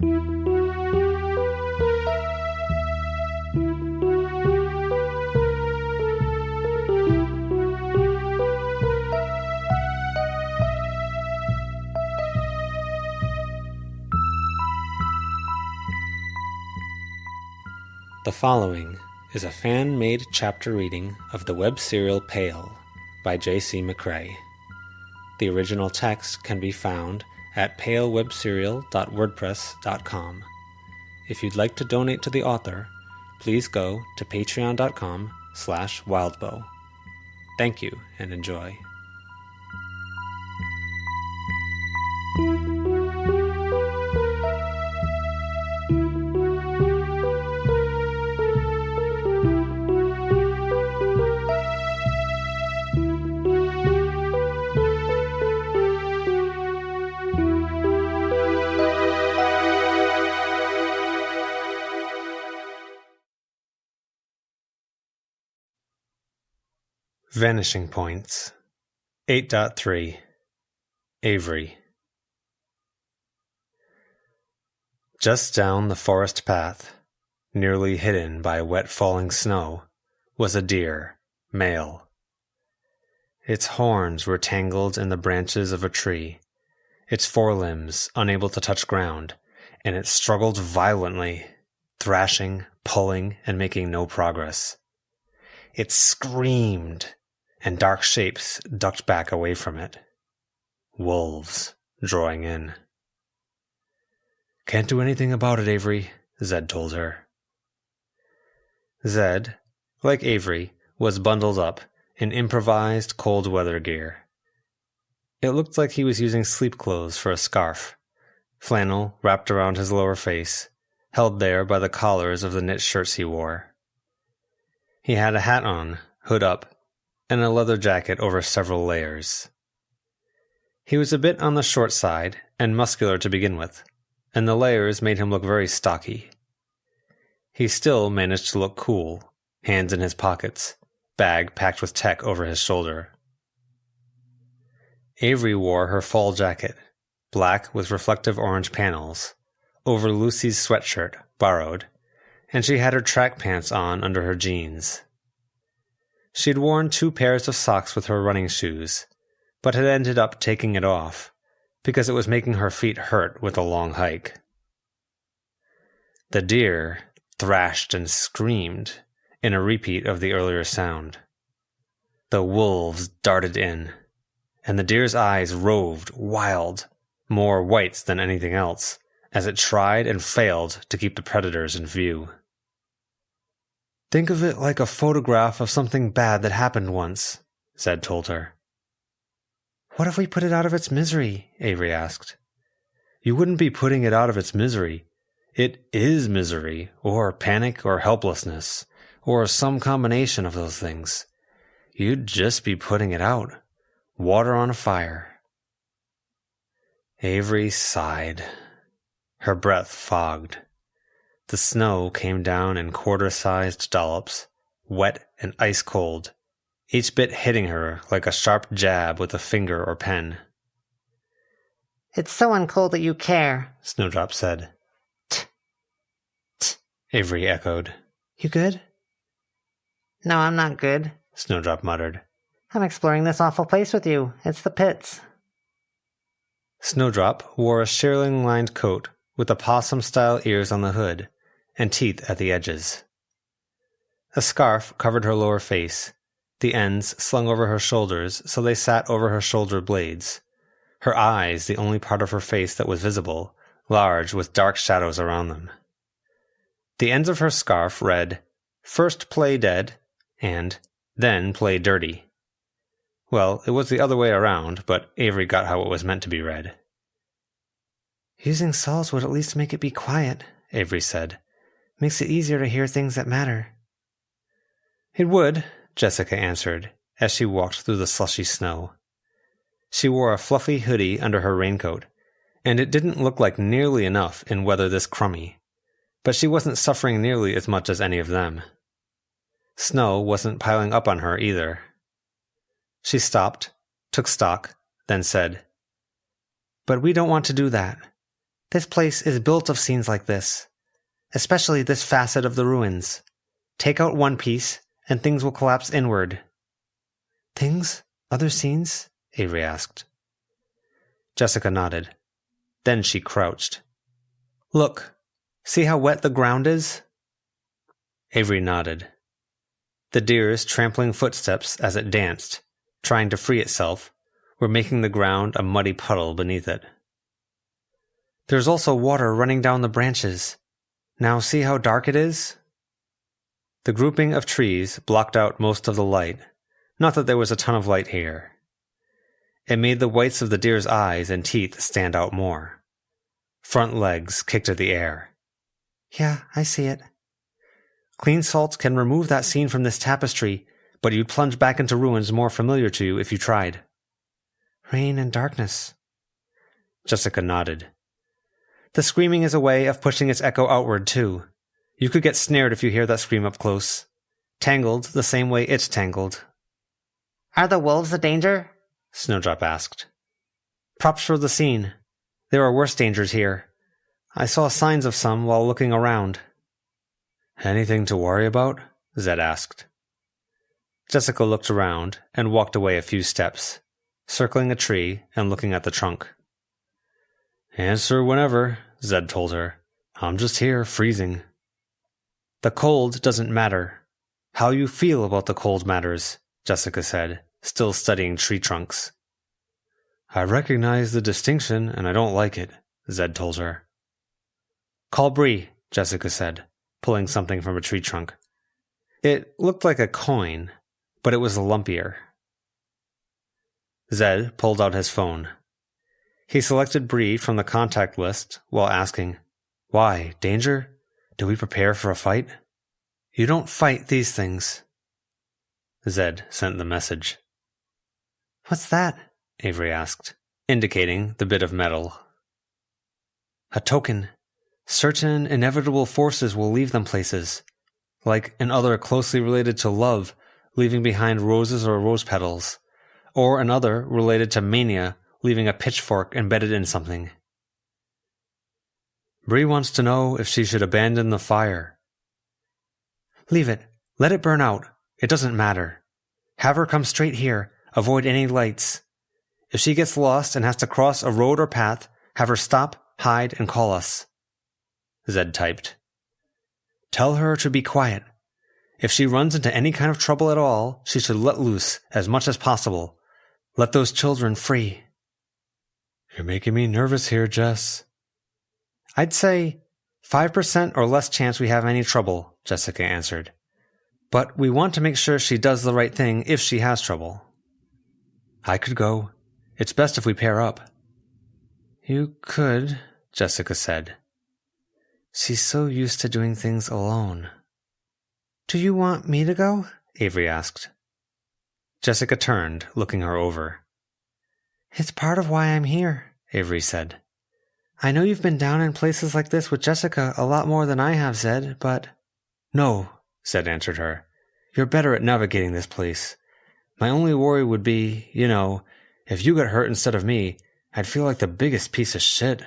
The following is a fan-made chapter reading of the web serial Pale by J.C. McCrae. The original text can be found at palewebserial.wordpress.com. If you'd like to donate to the author, please go to patreon.com/wildbow. Thank you and enjoy. Vanishing Points 8.3 Avery. Just down the forest path, nearly hidden by wet falling snow, was a deer, male. Its horns were tangled in the branches of a tree, its forelimbs unable to touch ground, and it struggled violently, thrashing, pulling, and making no progress. It screamed, and dark shapes ducked back away from it. Wolves drawing in. "Can't do anything about it, Avery," Zed told her. Zed, like Avery, was bundled up in improvised cold weather gear. It looked like he was using sleep clothes for a scarf, flannel wrapped around his lower face, held there by the collars of the knit shirts he wore. He had a hat on, hood up, and a leather jacket over several layers. He was a bit on the short side and muscular to begin with, and the layers made him look very stocky. He still managed to look cool, hands in his pockets, bag packed with tech over his shoulder. Avery wore her fall jacket, black with reflective orange panels, over Lucy's sweatshirt, borrowed, and she had her track pants on under her jeans. She'd worn 2 pairs of socks with her running shoes, but had ended up taking it off, because it was making her feet hurt with a long hike. The deer thrashed and screamed in a repeat of the earlier sound. The wolves darted in, and the deer's eyes roved wild, more whites than anything else, as it tried and failed to keep the predators in view. "Think of it like a photograph of something bad that happened once," Zed told her. "What if we put it out of its misery?" Avery asked. "You wouldn't be putting it out of its misery. It is misery, or panic, or helplessness, or some combination of those things. You'd just be putting it out. Water on a fire." Avery sighed. Her breath fogged. The snow came down in quarter-sized dollops, wet and ice-cold, each bit hitting her like a sharp jab with a finger or pen. "It's so uncold that you care," Snowdrop said. "Tch, tch," Avery echoed. "You good?" "No, I'm not good," Snowdrop muttered. "I'm exploring this awful place with you. It's the pits." Snowdrop wore a shearling-lined coat with opossum-style ears on the hood and teeth at the edges. A scarf covered her lower face, the ends slung over her shoulders so they sat over her shoulder blades, her eyes the only part of her face that was visible, large with dark shadows around them. The ends of her scarf read, "First play dead," and "Then play dirty." Well, it was the other way around, but Avery got how it was meant to be read. "Using salts would at least make it be quiet," Avery said. "Makes it easier to hear things that matter." "It would," Jessica answered, as she walked through the slushy snow. She wore a fluffy hoodie under her raincoat, and it didn't look like nearly enough in weather this crummy, but she wasn't suffering nearly as much as any of them. Snow wasn't piling up on her either. She stopped, took stock, then said, "But we don't want to do that. This place is built of scenes like this, especially this facet of the ruins. Take out one piece, and things will collapse inward. Things? Other scenes? Avery asked. Jessica nodded. Then she crouched. Look, see how wet the ground is? Avery nodded. The deer's trampling footsteps as it danced, trying to free itself, were making the ground a muddy puddle beneath it. There's also water running down the branches. Now see how dark it is? The grouping of trees blocked out most of the light, not that there was a ton of light here. It made the whites of the deer's eyes and teeth stand out more. Front legs kicked at the air. Yeah, I see it. Clean salt can remove that scene from this tapestry, but you'd plunge back into ruins more familiar to you if you tried. Rain and darkness. Jessica nodded. The screaming is a way of pushing its echo outward, too. You could get snared if you hear that scream up close. Tangled the same way it's tangled. Are the wolves a danger? Snowdrop asked. Props for the scene. There are worse dangers here. I saw signs of some while looking around. Anything to worry about? Zed asked. Jessica looked around and walked away a few steps, circling a tree and looking at the trunk. Answer whenever, Zed told her. I'm just here, freezing. The cold doesn't matter. How you feel about the cold matters, Jessica said, still studying tree trunks. I recognize the distinction, and I don't like it, Zed told her. Call Bree, Jessica said, pulling something from a tree trunk. It looked like a coin, but it was lumpier. Zed pulled out his phone. He selected Bree from the contact list while asking, Why, danger? Do we prepare for a fight? You don't fight these things. Zed sent the message. What's that? Avery asked, indicating the bit of metal. A token. Certain inevitable forces will leave them places, like another closely related to love, leaving behind roses or rose petals, or another related to mania, leaving a pitchfork embedded in something. Bree wants to know if she should abandon the fire. Leave it. Let it burn out. It doesn't matter. Have her come straight here. Avoid any lights. If she gets lost and has to cross a road or path, have her stop, hide, and call us. Zed typed. Tell her to be quiet. If she runs into any kind of trouble at all, she should let loose as much as possible. Let those children free. You're making me nervous here, Jess. I'd say 5% or less chance we have any trouble, Jessica answered. But we want to make sure she does the right thing if she has trouble. I could go. It's best if we pair up. You could, Jessica said. She's so used to doing things alone. Do you want me to go? Avery asked. Jessica turned, looking her over. It's part of why I'm here, Avery said. I know you've been down in places like this with Jessica a lot more than I have, Zed, but... No, Zed answered her. You're better at navigating this place. My only worry would be, if you got hurt instead of me, I'd feel like the biggest piece of shit.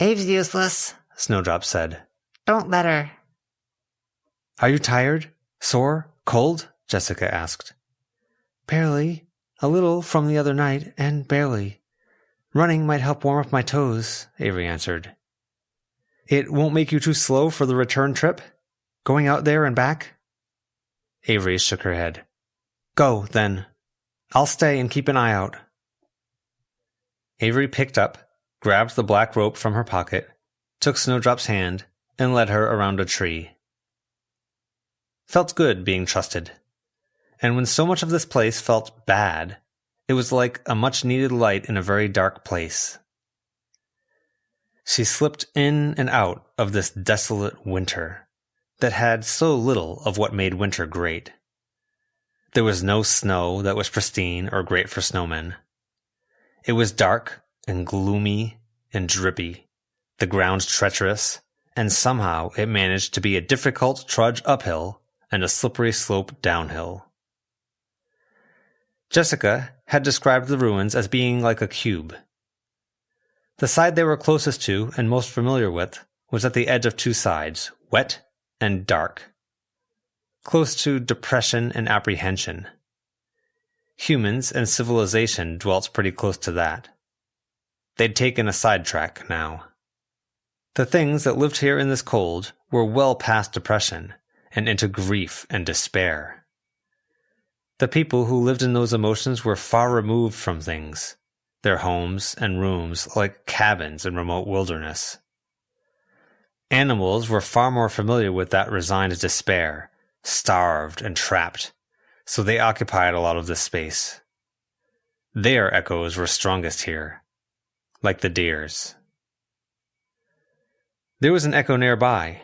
Abe's useless, Snowdrop said. Don't let her. Are you tired? Sore? Cold? Jessica asked. Barely. A little from the other night, and barely. Running might help warm up my toes, Avery answered. It won't make you too slow for the return trip? Going out there and back? Avery shook her head. Go, then. I'll stay and keep an eye out. Avery picked up, grabbed the black rope from her pocket, took Snowdrop's hand, and led her around a tree. Felt good being trusted. And when so much of this place felt bad, it was like a much-needed light in a very dark place. She slipped in and out of this desolate winter that had so little of what made winter great. There was no snow that was pristine or great for snowmen. It was dark and gloomy and drippy, the ground treacherous, and somehow it managed to be a difficult trudge uphill and a slippery slope downhill. Jessica had described the ruins as being like a cube. The side they were closest to and most familiar with was at the edge of two sides, wet and dark. Close to depression and apprehension. Humans and civilization dwelt pretty close to that. They'd taken a sidetrack now. The things that lived here in this cold were well past depression and into grief and despair. The people who lived in those emotions were far removed from things, their homes and rooms like cabins in remote wilderness. Animals were far more familiar with that resigned despair, starved and trapped, so they occupied a lot of this space. Their echoes were strongest here, like the deer's. There was an echo nearby.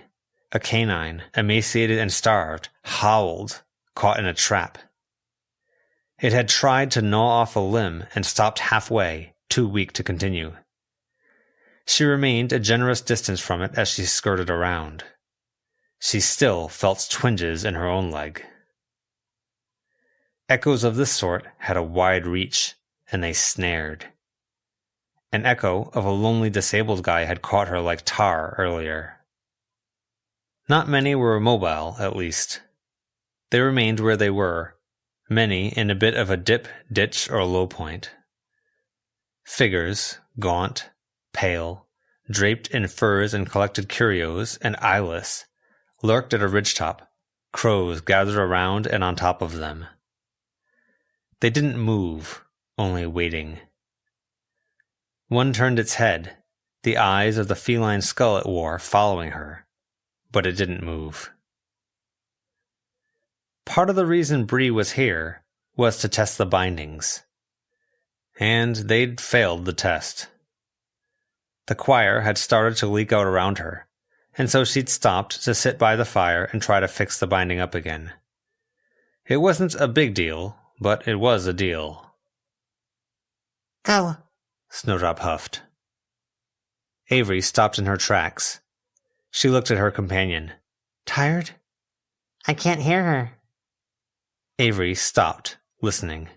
A canine, emaciated and starved, howled, caught in a trap. It had tried to gnaw off a limb and stopped halfway, too weak to continue. She remained a generous distance from it as she skirted around. She still felt twinges in her own leg. Echoes of this sort had a wide reach, and they snared. An echo of a lonely disabled guy had caught her like tar earlier. Not many were mobile, at least. They remained where they were, many in a bit of a dip, ditch, or low point. Figures, gaunt, pale, draped in furs and collected curios, and eyeless, lurked at a ridgetop, crows gathered around and on top of them. They didn't move, only waiting. One turned its head, the eyes of the feline skull it wore following her, but it didn't move. Part of the reason Bree was here was to test the bindings, and they'd failed the test. The choir had started to leak out around her, and so she'd stopped to sit by the fire and try to fix the binding up again. It wasn't a big deal, but it was a deal. Go, Snowdrop huffed. Avery stopped in her tracks. She looked at her companion. Tired? I can't hear her. Avery stopped, listening.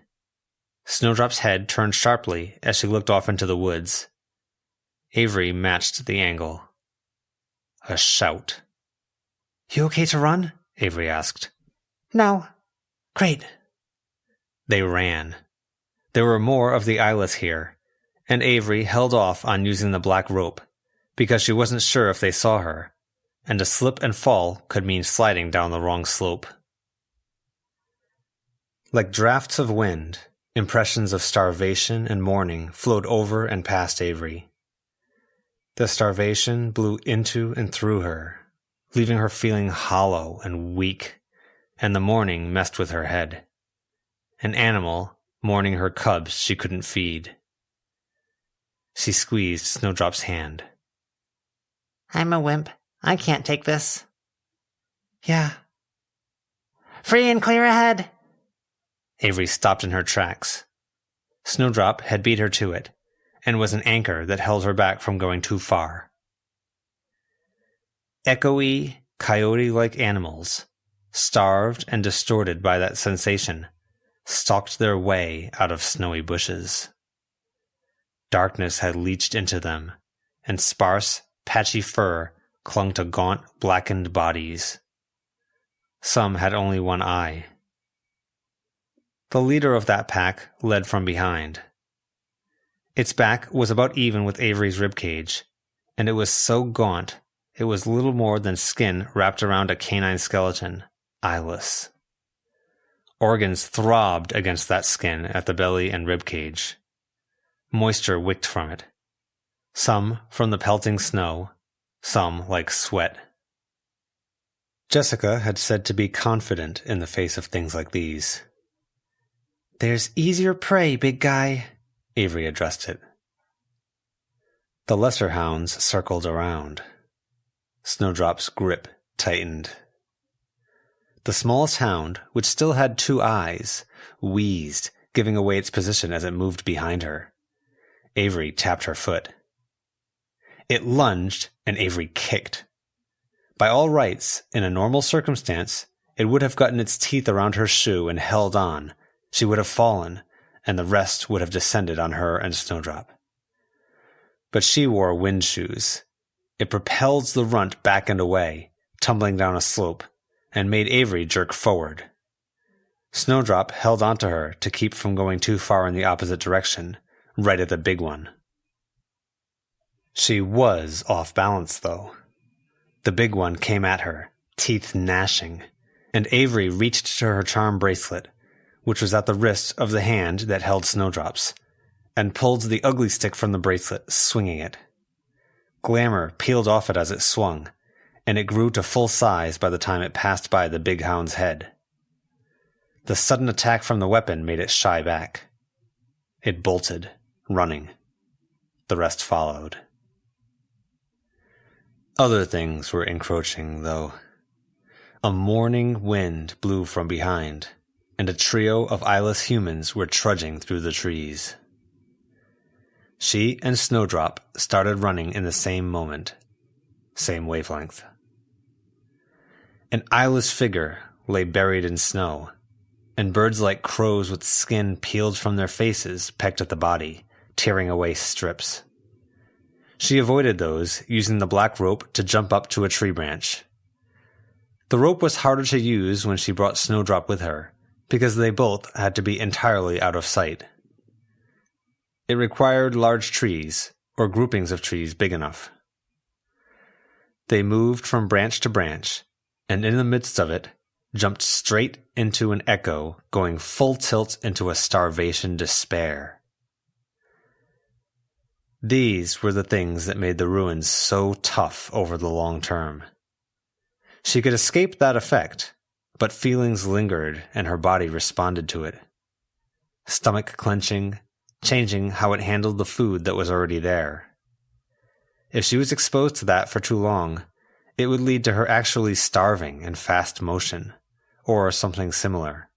Snowdrop's head turned sharply as she looked off into the woods. Avery matched the angle. A shout. You okay to run? Avery asked. No. Great. They ran. There were more of the eyeless here, and Avery held off on using the black rope, because she wasn't sure if they saw her, and a slip and fall could mean sliding down the wrong slope. Like drafts of wind, impressions of starvation and mourning flowed over and past Avery. The starvation blew into and through her, leaving her feeling hollow and weak, and the mourning messed with her head. An animal mourning her cubs she couldn't feed. She squeezed Snowdrop's hand. I'm a wimp. I can't take this. Yeah. Free and clear ahead! Avery stopped in her tracks. Snowdrop had beat her to it, and was an anchor that held her back from going too far. Echoey, coyote-like animals, starved and distorted by that sensation, stalked their way out of snowy bushes. Darkness had leached into them, and sparse, patchy fur clung to gaunt, blackened bodies. Some had only one eye. The leader of that pack led from behind. Its back was about even with Avery's ribcage, and it was so gaunt it was little more than skin wrapped around a canine skeleton, eyeless. Organs throbbed against that skin at the belly and ribcage. Moisture wicked from it. Some from the pelting snow, some like sweat. Jessica had said to be confident in the face of things like these. There's easier prey, big guy, Avery addressed it. The lesser hounds circled around. Snowdrop's grip tightened. The smallest hound, which still had two eyes, wheezed, giving away its position as it moved behind her. Avery tapped her foot. It lunged, and Avery kicked. By all rights, in a normal circumstance, it would have gotten its teeth around her shoe and held on. She would have fallen, and the rest would have descended on her and Snowdrop. but she wore wind shoes. It propelled the runt back and away, tumbling down a slope, and made Avery jerk forward. Snowdrop held onto her to keep from going too far in the opposite direction, right at the big one. She was off balance, though. The big one came at her, teeth gnashing, and Avery reached to her charm bracelet, which was at the wrist of the hand that held Snowdrop's, and pulled the ugly stick from the bracelet, swinging it. Glamour peeled off it as it swung, and it grew to full size by the time it passed by the big hound's head. The sudden attack from the weapon made it shy back. It bolted, running. The rest followed. Other things were encroaching, though. A morning wind blew from behind, and a trio of eyeless humans were trudging through the trees. She and Snowdrop started running in the same moment, same wavelength. An eyeless figure lay buried in snow, and birds like crows with skin peeled from their faces pecked at the body, tearing away strips. She avoided those, using the black rope to jump up to a tree branch. The rope was harder to use when she brought Snowdrop with her, because they both had to be entirely out of sight. It required large trees, or groupings of trees big enough. They moved from branch to branch, and in the midst of it, jumped straight into an echo going full tilt into a starvation despair. These were the things that made the ruins so tough over the long term. She could escape that effect, but feelings lingered and her body responded to it. Stomach clenching, changing how it handled the food that was already there. If she was exposed to that for too long, it would lead to her actually starving in fast motion, or something similar.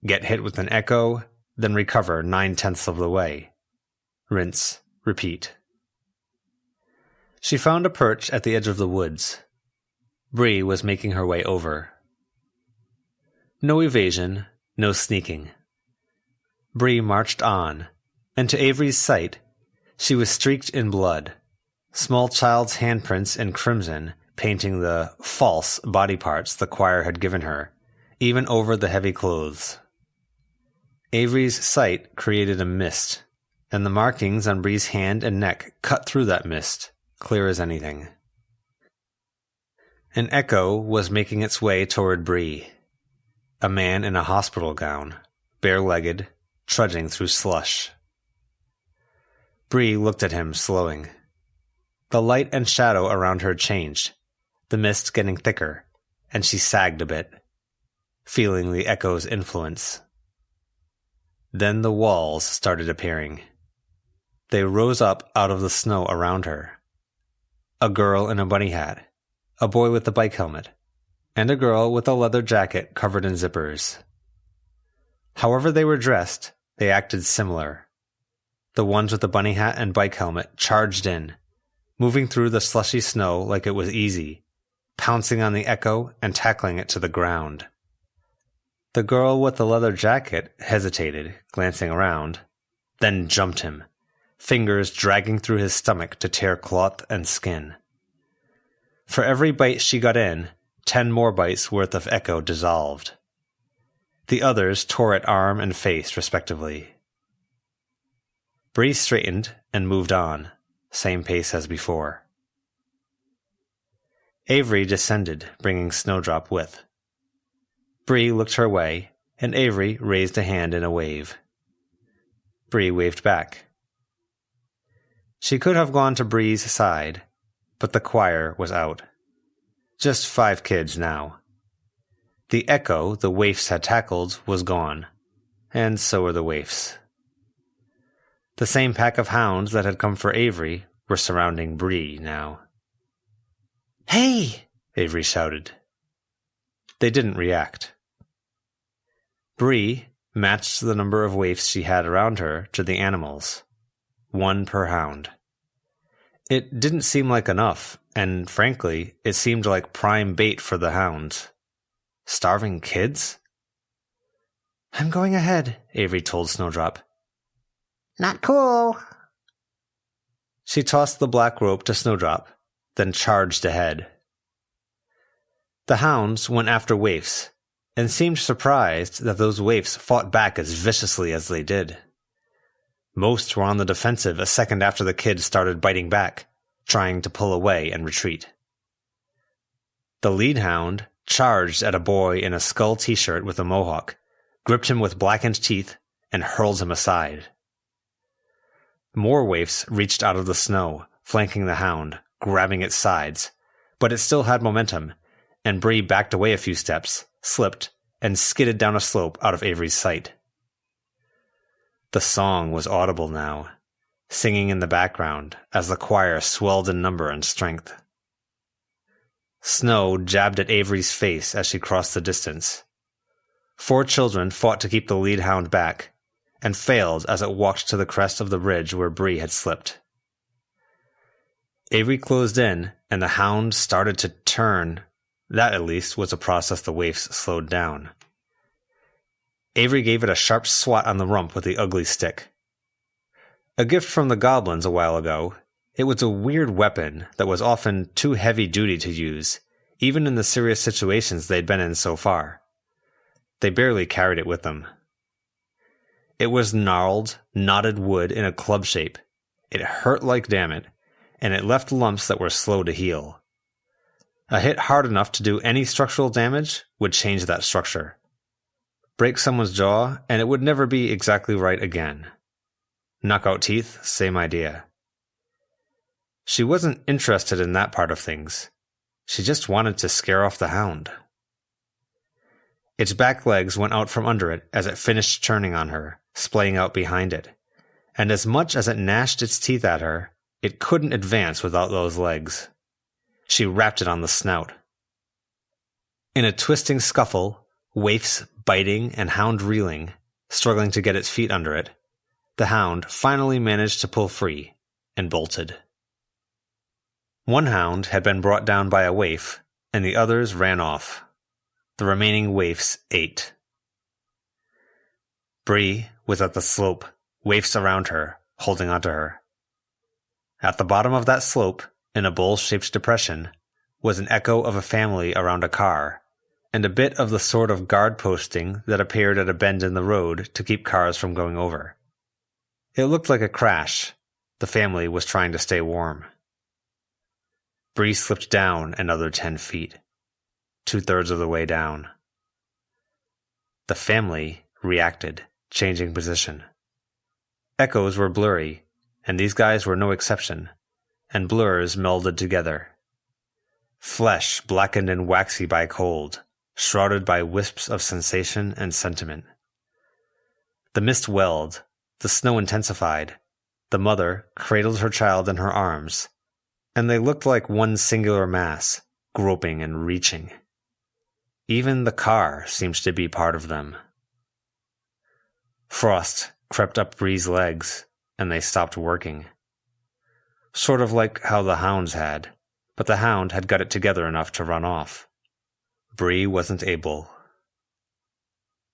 Get hit with an echo, then recover 9/10 of the way. Rinse, repeat. She found a perch at the edge of the woods. Bree was making her way over. No evasion, no sneaking. Bree marched on, and to Avery's sight, she was streaked in blood, small child's handprints in crimson painting the false body parts the choir had given her, even over the heavy clothes. Avery's sight created a mist, and the markings on Bree's hand and neck cut through that mist, clear as anything. An echo was making its way toward Bree, a man in a hospital gown, bare-legged, trudging through slush. Bree looked at him, slowing. The light and shadow around her changed, the mist getting thicker, and she sagged a bit, feeling the echo's influence. Then the walls started appearing. They rose up out of the snow around her. A girl in a bunny hat, a boy with a bike helmet, and a girl with a leather jacket covered in zippers. However they were dressed, they acted similar. The ones with the bunny hat and bike helmet charged in, moving through the slushy snow like it was easy, pouncing on the echo and tackling it to the ground. The girl with the leather jacket hesitated, glancing around, then jumped him, fingers dragging through his stomach to tear cloth and skin. For every bite she got in, 10 more bites worth of echo dissolved. The others tore at arm and face, respectively. Bree straightened and moved on, same pace as before. Avery descended, bringing Snowdrop with. Bree looked her way, and Avery raised a hand in a wave. Bree waved back. She could have gone to Bree's side, but the choir was out. Just 5 kids now. The echo the waifs had tackled was gone, and so were the waifs. The same pack of hounds that had come for Avery were surrounding Bree now. "Hey!" Avery shouted. They didn't react. Bree matched the number of waifs she had around her to the animals, 1 per hound. It didn't seem like enough, and frankly, it seemed like prime bait for the hounds. Starving kids? "I'm going ahead," Avery told Snowdrop. Not cool. She tossed the black rope to Snowdrop, then charged ahead. The hounds went after waifs, and seemed surprised that those waifs fought back as viciously as they did. Most were on the defensive a second after the kid started biting back, trying to pull away and retreat. The lead hound charged at a boy in a skull t-shirt with a mohawk, gripped him with blackened teeth, and hurled him aside. More waifs reached out of the snow, flanking the hound, grabbing its sides, but it still had momentum, and Bree backed away a few steps, slipped, and skidded down a slope out of Avery's sight. The song was audible now, singing in the background as the choir swelled in number and strength. Snow jabbed at Avery's face as she crossed the distance. 4 children fought to keep the lead hound back, and failed as it walked to the crest of the ridge where Bree had slipped. Avery closed in, and the hound started to turn. That, at least, was a process the waifs slowed down. Avery gave it a sharp swat on the rump with the ugly stick. A gift from the goblins a while ago, it was a weird weapon that was often too heavy-duty to use, even in the serious situations they'd been in so far. They barely carried it with them. It was gnarled, knotted wood in a club shape. It hurt like damn it, and it left lumps that were slow to heal. A hit hard enough to do any structural damage would change that structure. Break someone's jaw, and it would never be exactly right again. Knock out teeth, same idea. She wasn't interested in that part of things. She just wanted to scare off the hound. Its back legs went out from under it as it finished turning on her, splaying out behind it, and as much as it gnashed its teeth at her, it couldn't advance without those legs. She rapped it on the snout. In a twisting scuffle, waifs biting and hound reeling, struggling to get its feet under it, the hound finally managed to pull free and bolted. One hound had been brought down by a waif, and the others ran off. The remaining waifs ate. Bree was at the slope, waifs around her, holding onto her. At the bottom of that slope, in a bowl-shaped depression, was an echo of a family around a car, and a bit of the sort of guard posting that appeared at a bend in the road to keep cars from going over. It looked like a crash. The family was trying to stay warm. Bree slipped down another 10 feet, 2/3 of the way down. The family reacted, changing position. Echoes were blurry, and these guys were no exception, and blurs melded together. Flesh blackened and waxy by cold, shrouded by wisps of sensation and sentiment. The mist welled, the snow intensified, the mother cradled her child in her arms, and they looked like one singular mass, groping and reaching. Even the car seemed to be part of them. Frost crept up Bree's legs, and they stopped working. Sort of like how the hounds had, but the hound had got it together enough to run off. Bree wasn't able.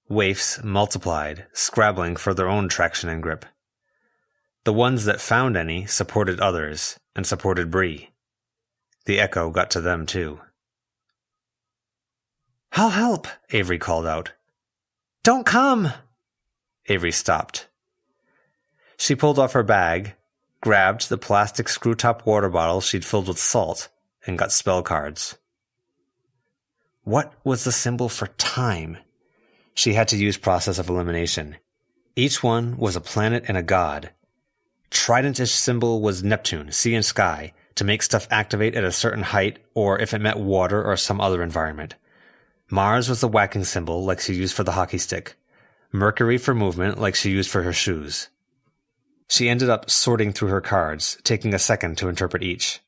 Waifs multiplied, scrabbling for their own traction and grip. The ones that found any supported others, and supported Bree. The echo got to them too. "I'll help," Avery called out. "Don't come!" Avery stopped. She pulled off her bag, grabbed the plastic screw-top water bottle she'd filled with salt, and got spell cards. What was the symbol for time? She had to use process of elimination. Each one was a planet and a god. Trident-ish symbol was Neptune, sea and sky, to make stuff activate at a certain height or if it met water or some other environment. Mars was the whacking symbol like she used for the hockey stick. Mercury for movement like she used for her shoes. She ended up sorting through her cards, taking a second to interpret each.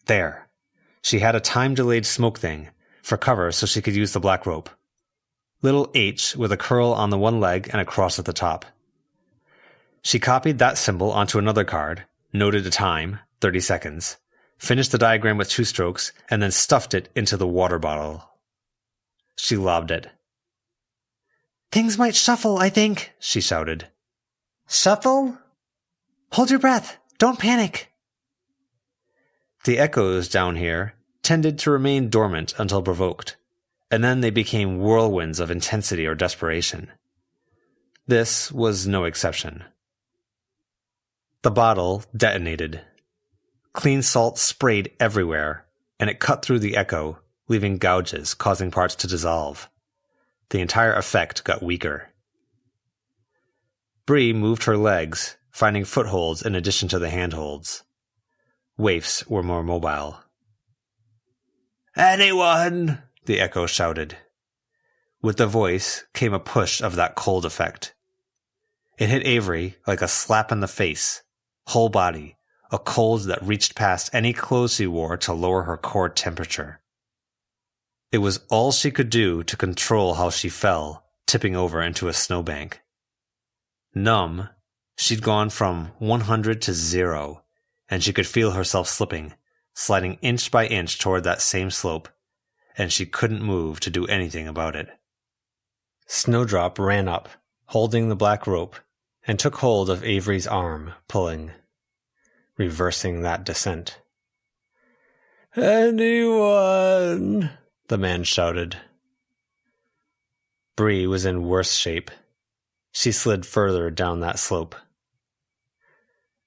There. She had a time-delayed smoke thing, for cover so she could use the black rope. Little H with a curl on the one leg and a cross at the top. She copied that symbol onto another card, noted a time, 30 seconds, finished the diagram with 2 strokes, and then stuffed it into the water bottle. She lobbed it. "Things might shuffle, I think," she shouted. "Shuffle? Hold your breath," Don't panic! The echoes down here tended to remain dormant until provoked, and then they became whirlwinds of intensity or desperation. This was no exception. The bottle detonated. Clean salt sprayed everywhere, and it cut through the echo, leaving gouges, causing parts to dissolve. The entire effect got weaker. Bree moved her legs, finding footholds in addition to the handholds. Waifs were more mobile. "Anyone!" the echo shouted. With the voice came a push of that cold effect. It hit Avery like a slap in the face, whole body, a cold that reached past any clothes she wore to lower her core temperature. It was all she could do to control how she fell, tipping over into a snowbank. Numb, she'd gone from 100 to 0, and she could feel herself slipping, sliding inch by inch toward that same slope, and she couldn't move to do anything about it. Snowdrop ran up, holding the black rope, and took hold of Avery's arm, pulling, reversing that descent. "Anyone!" the man shouted. Bree was in worse shape. She slid further down that slope.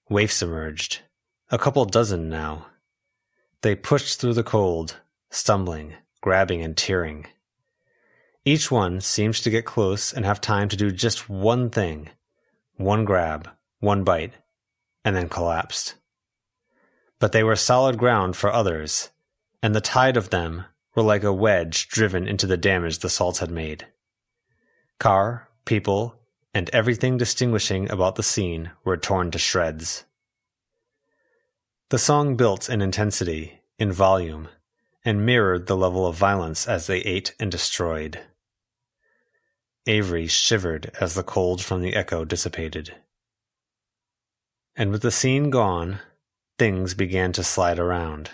Waifs emerged, a couple dozen now. They pushed through the cold, stumbling, grabbing and tearing. Each one seemed to get close and have time to do just one thing, one grab, one bite, and then collapsed. But they were solid ground for others, and the tide of them were like a wedge driven into the damage the salts had made. Car, people, and everything distinguishing about the scene were torn to shreds. The song built in intensity, in volume, and mirrored the level of violence as they ate and destroyed. Avery shivered as the cold from the echo dissipated. And with the scene gone, things began to slide around.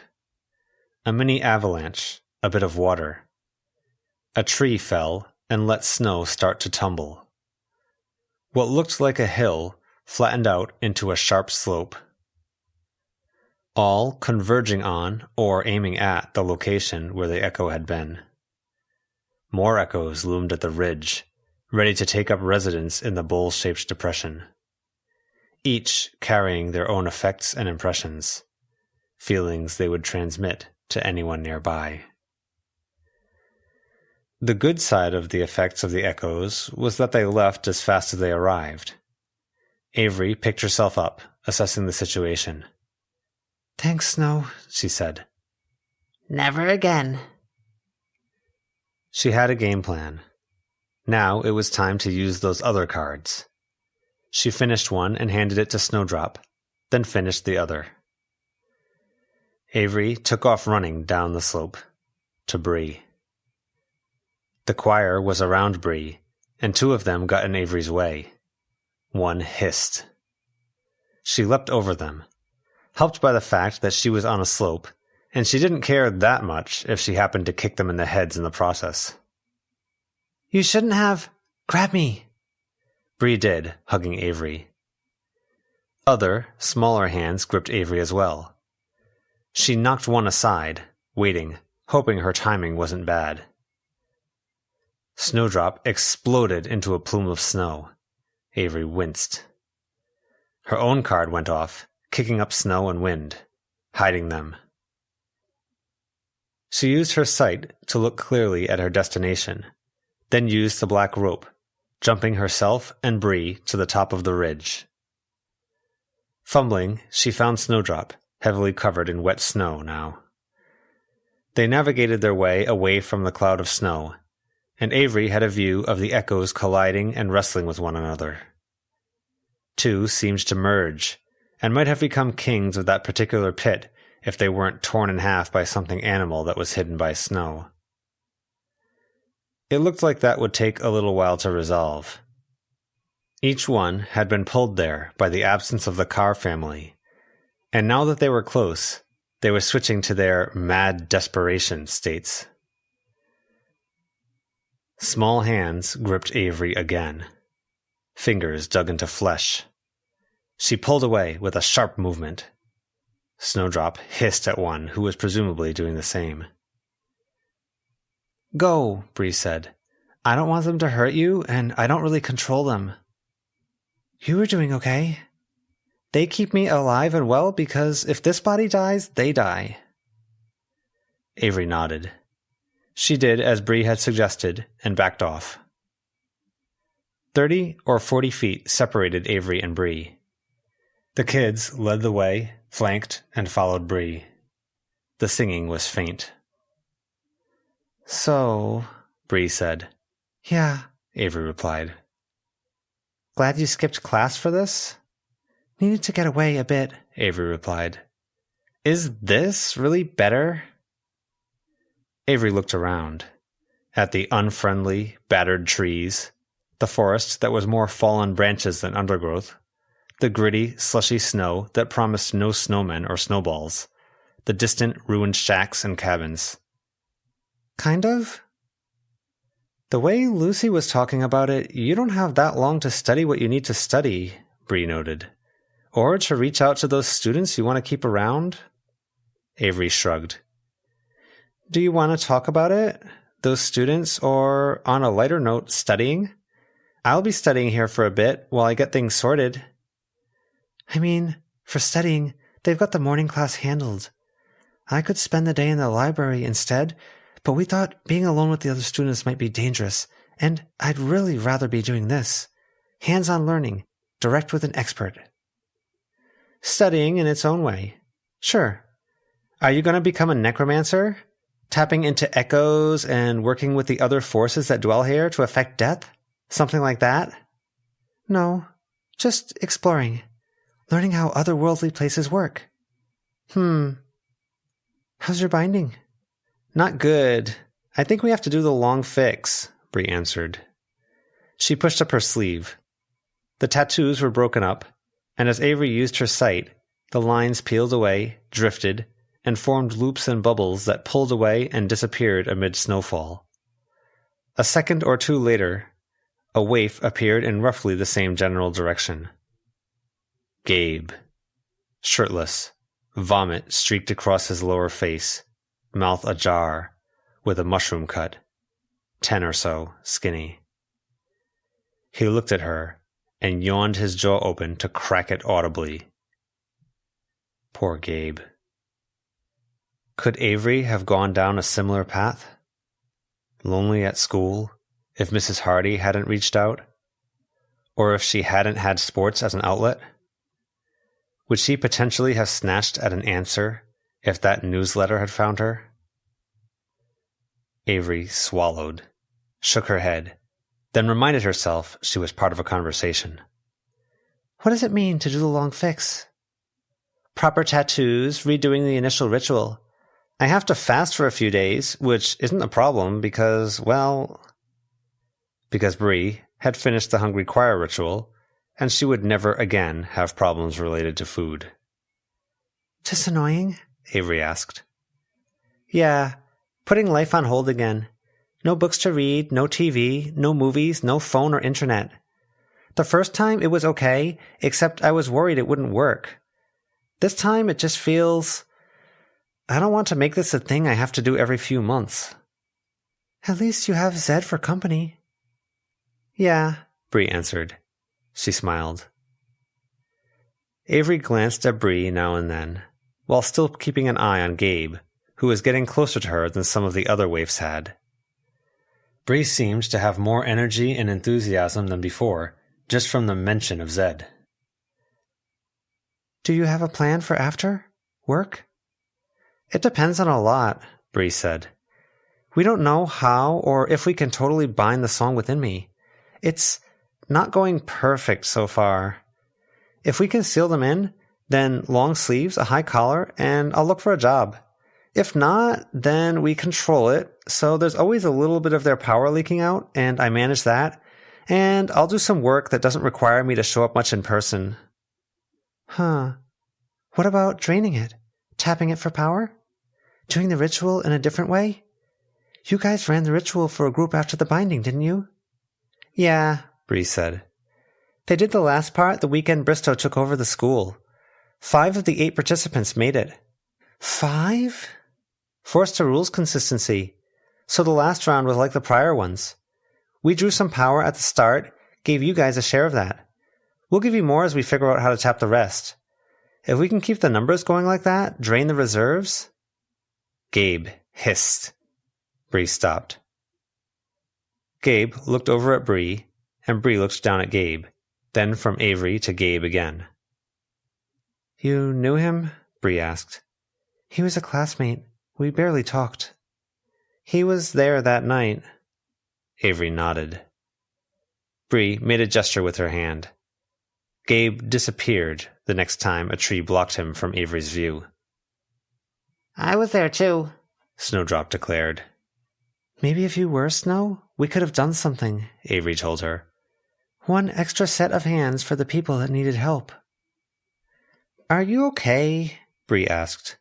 A mini avalanche, a bit of water. A tree fell and let snow start to tumble. What looked like a hill flattened out into a sharp slope. All converging on or aiming at the location where the echo had been. More echoes loomed at the ridge, ready to take up residence in the bowl-shaped depression. Each carrying their own effects and impressions, feelings they would transmit to anyone nearby. The good side of the effects of the echoes was that they left as fast as they arrived. Avery picked herself up, assessing the situation. "Thanks, Snow," she said. "Never again." She had a game plan. Now it was time to use those other cards. She finished one and handed it to Snowdrop, then finished the other. Avery took off running down the slope, to Bree. The choir was around Bree, and two of them got in Avery's way. One hissed. She leapt over them, helped by the fact that she was on a slope, and she didn't care that much if she happened to kick them in the heads in the process. "You shouldn't have. Grab me," Bree did, hugging Avery. Other, smaller hands gripped Avery as well. She knocked one aside, waiting, hoping her timing wasn't bad. Snowdrop exploded into a plume of snow. Avery winced. Her own card went off, kicking up snow and wind, hiding them. She used her sight to look clearly at her destination, then used the black rope, jumping herself and Bree to the top of the ridge. Fumbling, she found Snowdrop, heavily covered in wet snow now. They navigated their way away from the cloud of snow, and Avery had a view of the echoes colliding and wrestling with one another. Two seemed to merge, and might have become kings of that particular pit if they weren't torn in half by something animal that was hidden by snow. It looked like that would take a little while to resolve. Each one had been pulled there by the absence of the Carr family, and now that they were close, they were switching to their mad desperation states. Small hands gripped Avery again. Fingers dug into flesh. She pulled away with a sharp movement. Snowdrop hissed at one who was presumably doing the same. "Go," Bree said. "I don't want them to hurt you, and I don't really control them." "You were doing okay." "They keep me alive and well because if this body dies, they die." Avery nodded. She did as Bree had suggested and backed off. 30 or 40 feet separated Avery and Bree. The kids led the way, flanked, and followed Bree. The singing was faint. "So," Bree said. "Yeah," Avery replied. "Glad you skipped class for this?" "Needed to get away a bit," Avery replied. "Is this really better?" Avery looked around. At the unfriendly, battered trees, the forest that was more fallen branches than undergrowth, the gritty, slushy snow that promised no snowmen or snowballs, the distant, ruined shacks and cabins. "Kind of?" "The way Lucy was talking about it, you don't have that long to study what you need to study," Bree noted. "Or to reach out to those students you want to keep around?" Avery shrugged. "Do you want to talk about it? Those students, or, on a lighter note, studying? I'll be studying here for a bit while I get things sorted." "I mean, for studying, they've got the morning class handled. I could spend the day in the library instead, but we thought being alone with the other students might be dangerous, and I'd really rather be doing this. Hands-on learning, direct with an expert." "Studying in its own way. Sure. Are you going to become a necromancer? Tapping into echoes and working with the other forces that dwell here to affect death? Something like that?" "No, just exploring. Learning how otherworldly places work." "How's your binding?" "Not good. I think we have to do the long fix," Bree answered. She pushed up her sleeve. The tattoos were broken up, and as Avery used her sight, the lines peeled away, drifted, and formed loops and bubbles that pulled away and disappeared amid snowfall. A second or two later, a waif appeared in roughly the same general direction. Gabe. Shirtless, vomit streaked across his lower face, mouth ajar, with a mushroom cut, 10 or so, skinny. He looked at her and yawned his jaw open to crack it audibly. Poor Gabe. Could Avery have gone down a similar path? Lonely at school, if Mrs. Hardy hadn't reached out? Or if she hadn't had sports as an outlet? Would she potentially have snatched at an answer if that newsletter had found her? Avery swallowed, shook her head, then reminded herself she was part of a conversation. "What does it mean to do the long fix?" "Proper tattoos, redoing the initial ritual. I have to fast for a few days, which isn't a problem because Bree had finished the Hungry Choir ritual, and she would never again have problems related to food. "Just annoying?" Avery asked. "Yeah, putting life on hold again. No books to read, no TV, no movies, no phone or internet. The first time it was okay, except I was worried it wouldn't work. This time it just feels... I don't want to make this a thing I have to do every few months." "At least you have Zed for company." "Yeah," Bree answered. She smiled. Avery glanced at Bree now and then, while still keeping an eye on Gabe, who was getting closer to her than some of the other waifs had. Bree seemed to have more energy and enthusiasm than before, just from the mention of Zed. "Do you have a plan for after work?" "It depends on a lot," Bree said. "We don't know how or if we can totally bind the song within me. It's not going perfect so far. If we can seal them in, then long sleeves, a high collar, and I'll look for a job. If not, then we control it, so there's always a little bit of their power leaking out, and I manage that, and I'll do some work that doesn't require me to show up much in person." "Huh. What about draining it? Tapping it for power? Doing the ritual in a different way? You guys ran the ritual for a group after the binding, didn't you?" "Yeah," Bree said. They did the last part the weekend Bristow took over the school. 5 of the 8 participants made it. 5? Forster rules consistency, so the last round was like the prior ones. We drew some power at the start, gave you guys a share of that. We'll give you more as we figure out how to tap the rest. If we can keep the numbers going like that, drain the reserves... Gabe hissed. Bree stopped. Gabe looked over at Bree, and Bree looked down at Gabe, then from Avery to Gabe again. You knew him? Bree asked. He was a classmate. We barely talked. He was there that night. Avery nodded. Bree made a gesture with her hand. Gabe disappeared the next time a tree blocked him from Avery's view. I was there too, Snowdrop declared. Maybe if you were Snow, we could have done something, Avery told her. 1 extra set of hands for the people that needed help. Are you okay? Bree asked.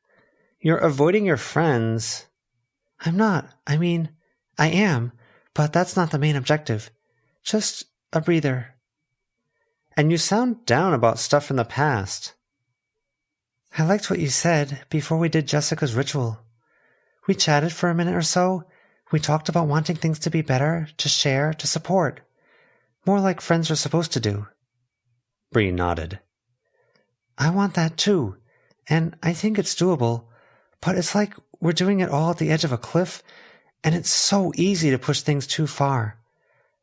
You're avoiding your friends. I'm not. I am, but that's not the main objective. Just a breather. And you sound down about stuff in the past. I liked what you said before we did Jessica's ritual. We chatted for a minute or so. We talked about wanting things to be better, to share, to support. More like friends are supposed to do. Bree nodded. I want that too, and I think it's doable, but it's like we're doing it all at the edge of a cliff, and it's so easy to push things too far.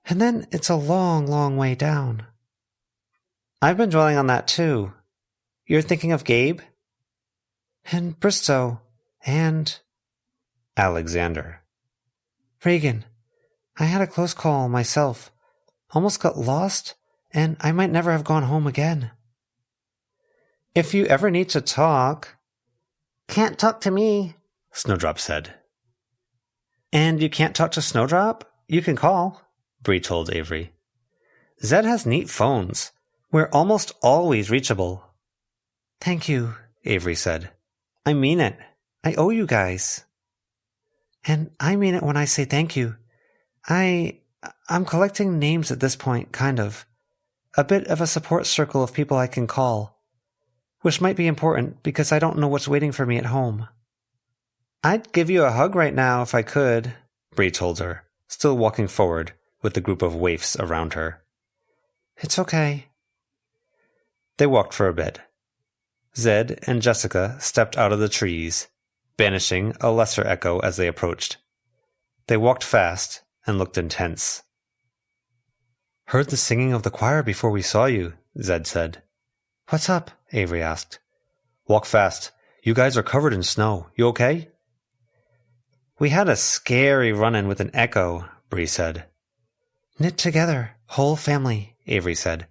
And then it's a long, long way down. I've been dwelling on that too. You're thinking of Gabe? And Bristow, and... Alexander. Reagan. I had a close call myself. Almost got lost, and I might never have gone home again. If you ever need to talk... Can't talk to me, Snowdrop said. And you can't talk to Snowdrop? You can call, Bree told Avery. Zed has neat phones. We're almost always reachable. Thank you, Avery said. I mean it. I owe you guys. And I mean it when I say thank you. I'm collecting names at this point, kind of. A bit of a support circle of people I can call. Which might be important because I don't know what's waiting for me at home. I'd give you a hug right now if I could, Bree told her, still walking forward with the group of waifs around her. It's okay. They walked for a bit. Zed and Jessica stepped out of the trees, banishing a lesser echo as they approached. They walked fast and looked intense. Heard the singing of the choir before we saw you, Zed said. What's up? Avery asked. Walk fast. You guys are covered in snow. You okay? We had a scary run-in with an echo, Bree said. Knit together, whole family, Avery said.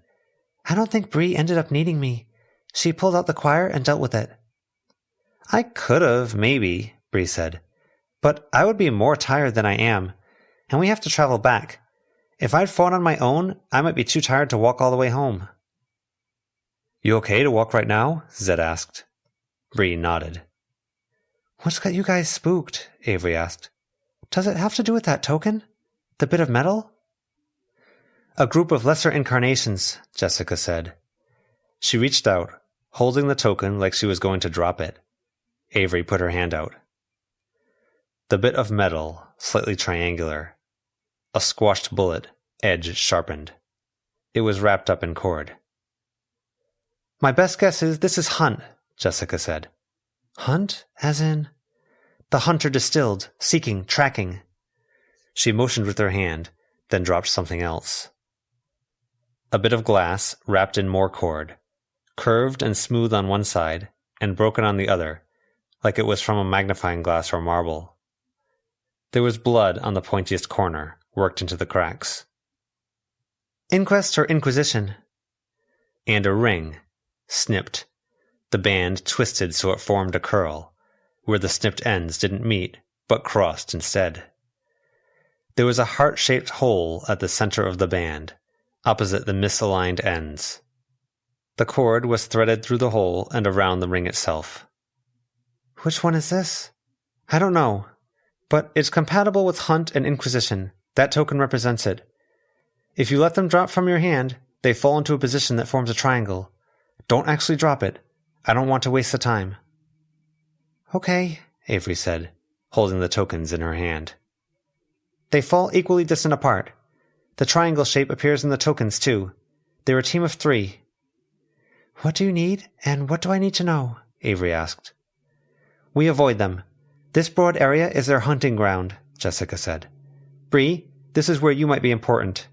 I don't think Bree ended up needing me. She pulled out the choir and dealt with it. I could have, maybe, Bree said. But I would be more tired than I am, and we have to travel back. If I'd fought on my own, I might be too tired to walk all the way home. You okay to walk right now? Zed asked. Bree nodded. What's got you guys spooked? Avery asked. Does it have to do with that token? The bit of metal? A group of lesser incarnations, Jessica said. She reached out, holding the token like she was going to drop it. Avery put her hand out. The bit of metal, slightly triangular. A squashed bullet, edge sharpened. It was wrapped up in cord. My best guess is this is Hunt, Jessica said. Hunt? As in? The hunter distilled, seeking, tracking. She motioned with her hand, then dropped something else. A bit of glass wrapped in more cord, curved and smooth on one side, and broken on the other, like it was from a magnifying glass or marble. There was blood on the pointiest corner, worked into the cracks. Inquest or Inquisition? And a ring, snipped. The band twisted so it formed a curl, where the snipped ends didn't meet, but crossed instead. There was a heart-shaped hole at the center of the band, opposite the misaligned ends. The cord was threaded through the hole and around the ring itself. Which one is this? I don't know, but it's compatible with Hunt and Inquisition. That token represents it. If you let them drop from your hand, they fall into a position that forms a triangle. Don't actually drop it. I don't want to waste the time. Okay, Avery said, holding the tokens in her hand. They fall equally distant apart. The triangle shape appears in the tokens, too. They're a team of 3. What do you need, and what do I need to know? Avery asked. We avoid them. This broad area is their hunting ground, Jessica said. Bree, this is where you might be important.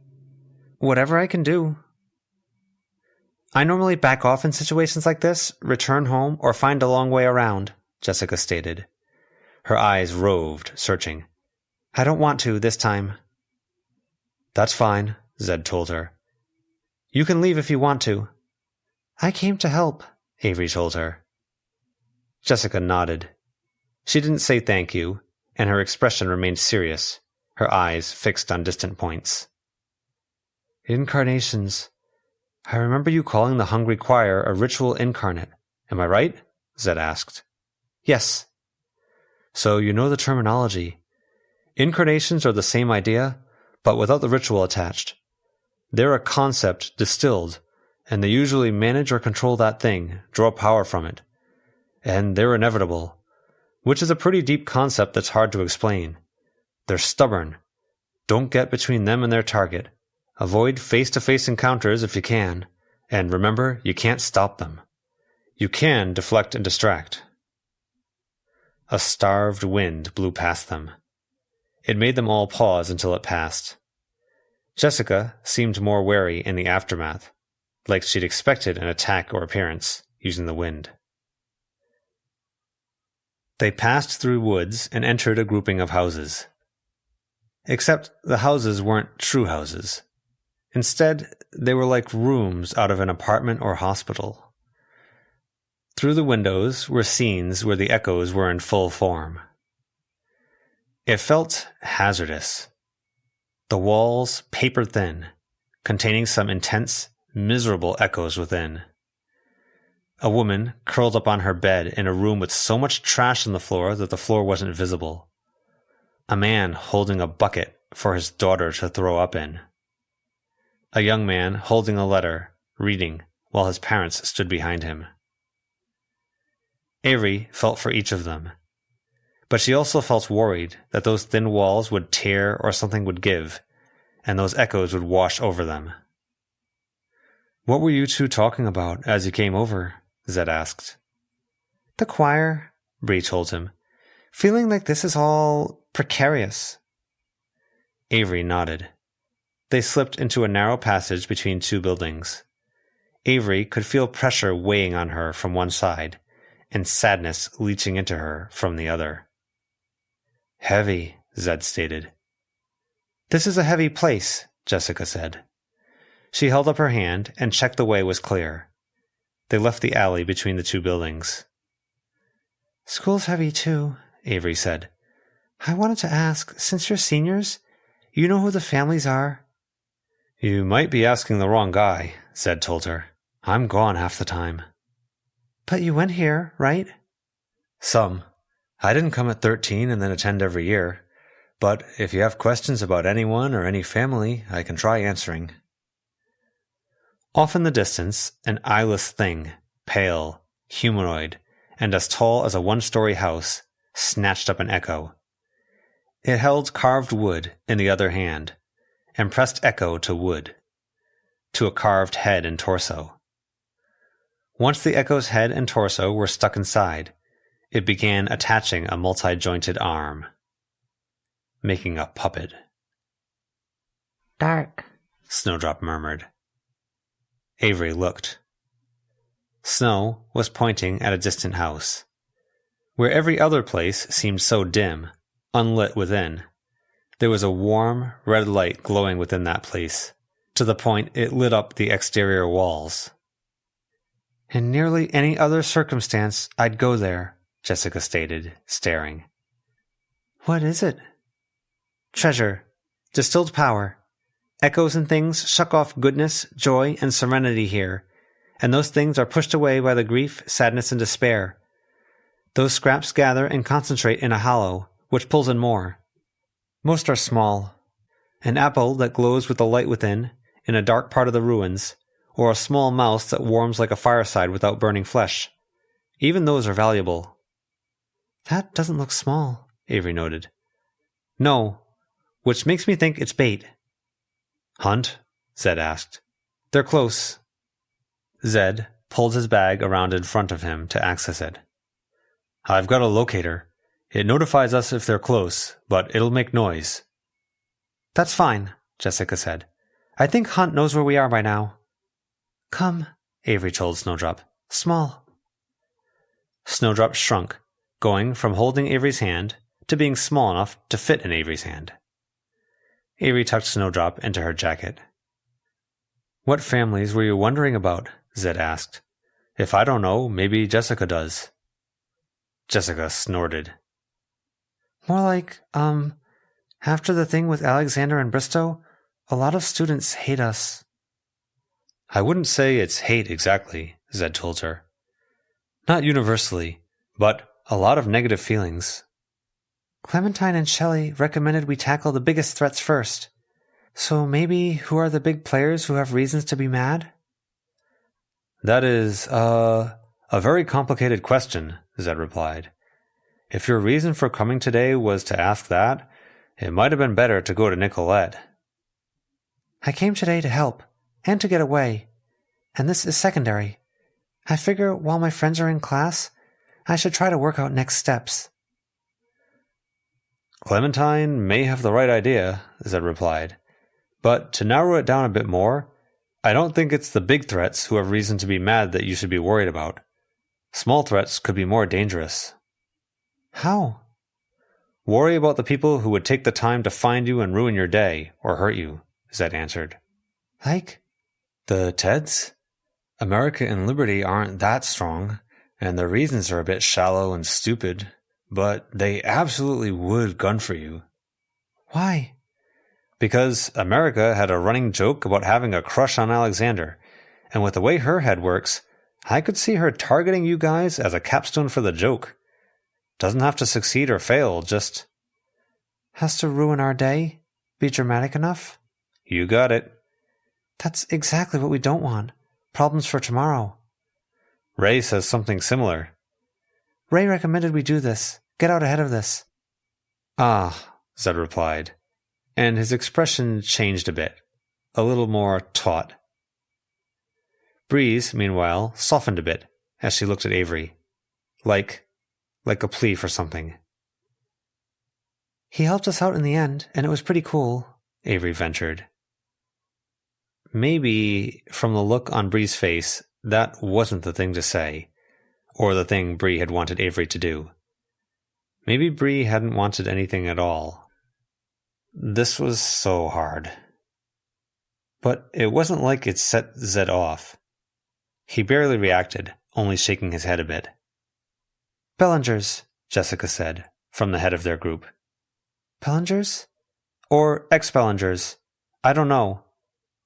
Whatever I can do. I normally back off in situations like this, return home, or find a long way around, Jessica stated. Her eyes roved, searching. I don't want to this time. That's fine, Zed told her. You can leave if you want to. I came to help, Avery told her. Jessica nodded. She didn't say thank you, and her expression remained serious, her eyes fixed on distant points. Incarnations. I remember you calling the Hungry Choir a ritual incarnate. Am I right? Zed asked. Yes. So you know the terminology. Incarnations are the same idea, but without the ritual attached. They're a concept distilled, and they usually manage or control that thing, draw power from it. And they're inevitable, which is a pretty deep concept that's hard to explain. They're stubborn. Don't get between them and their target. Avoid face-to-face encounters if you can, and remember, you can't stop them. You can deflect and distract. A starved wind blew past them. It made them all pause until it passed. Jessica seemed more wary in the aftermath, like she'd expected an attack or appearance using the wind. They passed through woods and entered a grouping of houses. Except the houses weren't true houses. Instead, they were like rooms out of an apartment or hospital. Through the windows were scenes where the echoes were in full form. It felt hazardous. The walls paper thin, containing some intense, miserable echoes within. A woman curled up on her bed in a room with so much trash on the floor that the floor wasn't visible. A man holding a bucket for his daughter to throw up in. A young man holding a letter, reading, while his parents stood behind him. Avery felt for each of them, but she also felt worried that those thin walls would tear or something would give, and those echoes would wash over them. What were you two talking about as you came over? Zed asked. The choir, Bree told him, feeling like this is all precarious. Avery nodded. They slipped into a narrow passage between 2 buildings. Avery could feel pressure weighing on her from one side, and sadness leaching into her from the other. Heavy, Zed stated. This is a heavy place, Jessica said. She held up her hand and checked the way was clear. They left the alley between the 2 buildings. School's heavy too, Avery said. I wanted to ask, since you're seniors, you know who the families are? You might be asking the wrong guy, Zed told her. I'm gone half the time. But you went here, right? Some. I didn't come at 13 and then attend every year. But if you have questions about anyone or any family, I can try answering. Off in the distance, an eyeless thing, pale, humanoid, and as tall as a 1-story house, snatched up an echo. It held carved wood in the other hand, and pressed echo to wood, to a carved head and torso. Once the echo's head and torso were stuck inside, it began attaching a multi-jointed arm, making a puppet. Dark, Snowdrop murmured. Avery looked. Snow was pointing at a distant house. Where every other place seemed so dim, unlit within, there was a warm, red light glowing within that place, to the point it lit up the exterior walls. In nearly any other circumstance, I'd go there, Jessica stated, staring. What is it? Treasure. Distilled power. Echoes and things suck off goodness, joy, and serenity here, and those things are pushed away by the grief, sadness, and despair. Those scraps gather and concentrate in a hollow, which pulls in more. Most are small. An apple that glows with the light within in a dark part of the ruins, or a small mouse that warms like a fireside without burning flesh. Even those are valuable. That doesn't look small, Avery noted. No, which makes me think it's bait. Hunt? Zed asked. They're close. Zed pulled his bag around in front of him to access it. I've got a locator. It notifies us if they're close, but it'll make noise. That's fine, Jessica said. I think Hunt knows where we are by now. Come, Avery told Snowdrop. Small. Snowdrop shrunk, going from holding Avery's hand to being small enough to fit in Avery's hand. Avery tucked Snowdrop into her jacket. What families were you wondering about? Zed asked. If I don't know, maybe Jessica does. Jessica snorted. More like, after the thing with Alexander and Bristow, a lot of students hate us. I wouldn't say it's hate exactly, Zed told her. Not universally, but a lot of negative feelings. Clementine and Shelley recommended we tackle the biggest threats first. So maybe who are the big players who have reasons to be mad? That is, a very complicated question, Zed replied. If your reason for coming today was to ask that, it might have been better to go to Nicolette. I came today to help, and to get away, and this is secondary. I figure while my friends are in class, I should try to work out next steps. Clementine may have the right idea, Zed replied. But to narrow it down a bit more, I don't think it's the big threats who have reason to be mad that you should be worried about. Small threats could be more dangerous. How? Worry about the people who would take the time to find you and ruin your day, or hurt you, Zed answered. Like? The Teds? America and Liberty aren't that strong, and their reasons are a bit shallow and stupid, but they absolutely would gun for you. Why? Because America had a running joke about having a crush on Alexander, and with the way her head works, I could see her targeting you guys as a capstone for the joke. Doesn't have to succeed or fail, just... Has to ruin our day? Be dramatic enough? You got it. That's exactly what we don't want. Problems for tomorrow. Ray says something similar. Ray recommended we do this. Get out ahead of this. Ah, Zed replied, and his expression changed a bit, a little more taut. Breeze, meanwhile, softened a bit as she looked at Avery, like a plea for something. He helped us out in the end, and it was pretty cool, Avery ventured. Maybe, from the look on Bree's face, that wasn't the thing to say, or the thing Bree had wanted Avery to do. Maybe Bree hadn't wanted anything at all. This was so hard. But it wasn't like it set Zed off. He barely reacted, only shaking his head a bit. Bellingers, Jessica said, from the head of their group. Bellingers? Or ex-Bellingers. I don't know.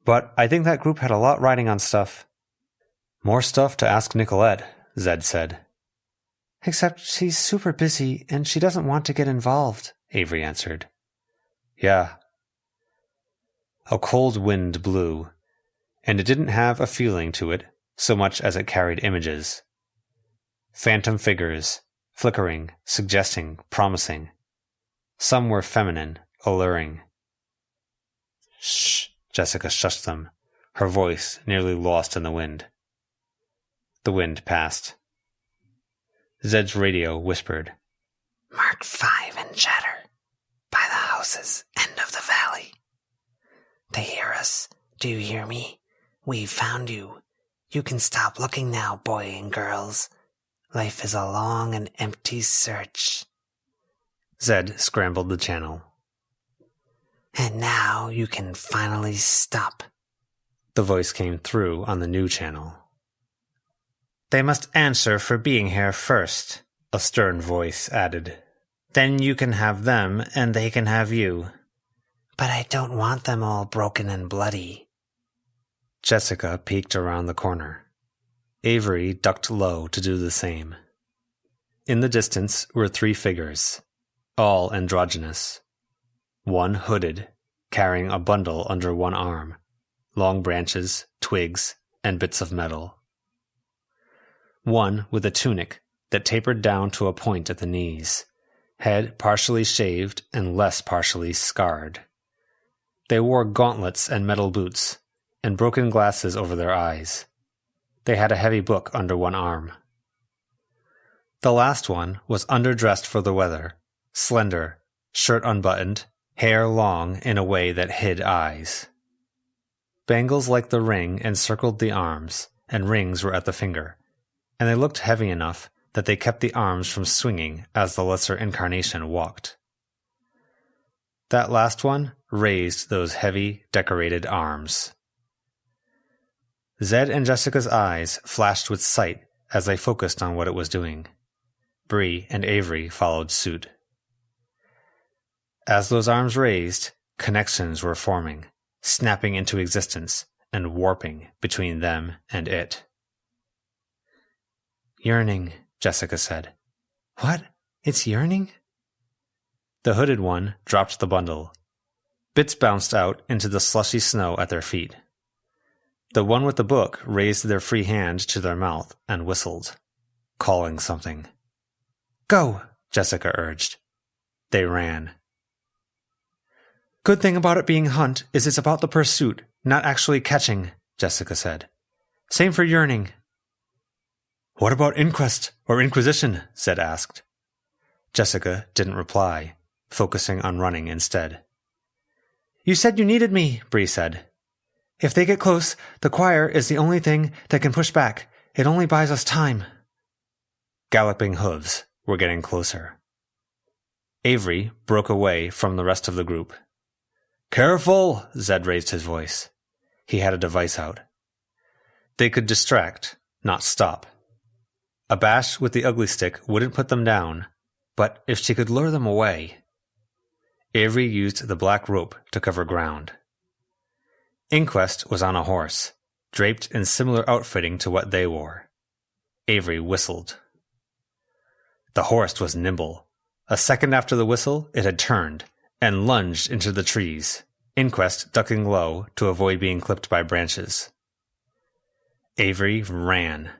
But I think that group had a lot riding on stuff. More stuff to ask Nicolette, Zed said. Except she's super busy and she doesn't want to get involved, Avery answered. Yeah. A cold wind blew, and it didn't have a feeling to it so much as it carried images. Phantom figures, flickering, suggesting, promising. Some were feminine, alluring. Shh, Jessica shushed them, her voice nearly lost in the wind. The wind passed. Zed's radio whispered. Mark 5 in Chatter, by the houses, end of the valley. They hear us. Do you hear me? We've found you. You can stop looking now, boy and girls. Life is a long and empty search. Zed scrambled the channel. And now you can finally stop. The voice came through on the new channel. They must answer for being here first, a stern voice added. Then you can have them, and they can have you. But I don't want them all broken and bloody. Jessica peeked around the corner. Avery ducked low to do the same. In the distance were 3 figures, all androgynous. One hooded, carrying a bundle under one arm, long branches, twigs, and bits of metal. One with a tunic that tapered down to a point at the knees, head partially shaved and less partially scarred. They wore gauntlets and metal boots, and broken glasses over their eyes. They had a heavy book under one arm. The last one was underdressed for the weather, slender, shirt unbuttoned, hair long in a way that hid eyes. Bangles like the ring encircled the arms, and rings were at the finger, and they looked heavy enough that they kept the arms from swinging as the lesser incarnation walked. That last one raised those heavy, decorated arms. Zed and Jessica's eyes flashed with sight as they focused on what it was doing. Bree and Avery followed suit. As those arms raised, connections were forming, snapping into existence and warping between them and it. "Yearning," Jessica said. "What? It's yearning?" The hooded one dropped the bundle. Bits bounced out into the slushy snow at their feet. The one with the book raised their free hand to their mouth and whistled, calling something. "Go," Jessica urged. They ran. "Good thing about it being hunt is it's about the pursuit, not actually catching," Jessica said. "Same for yearning." "What about inquest or inquisition?" Zed asked. Jessica didn't reply, focusing on running instead. "You said you needed me," Bree said. "If they get close, the choir is the only thing that can push back. It only buys us time." Galloping hooves were getting closer. Avery broke away from the rest of the group. "Careful!" Zed raised his voice. He had a device out. They could distract, not stop. A bash with the ugly stick wouldn't put them down, but if she could lure them away... Avery used the black rope to cover ground. Inquest was on a horse, draped in similar outfitting to what they wore. Avery whistled. The horse was nimble. A second after the whistle, it had turned and lunged into the trees, Inquest ducking low to avoid being clipped by branches. Avery ran.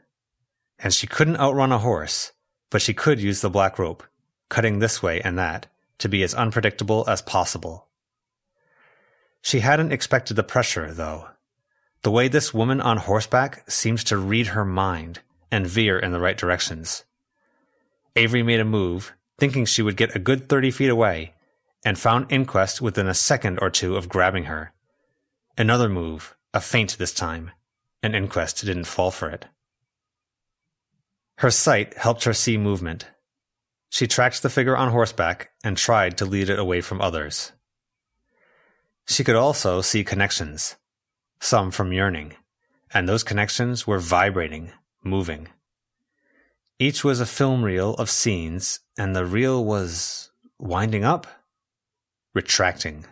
And she couldn't outrun a horse, but she could use the black rope, cutting this way and that, to be as unpredictable as possible. She hadn't expected the pressure, though. The way this woman on horseback seemed to read her mind and veer in the right directions. Avery made a move, thinking she would get a good 30 feet away, and found Inquest within a second or two of grabbing her. Another move, a feint this time, and Inquest didn't fall for it. Her sight helped her see movement. She tracked the figure on horseback and tried to lead it away from others. She could also see connections, some from yearning, and those connections were vibrating, moving. Each was a film reel of scenes, and the reel was winding up, retracting.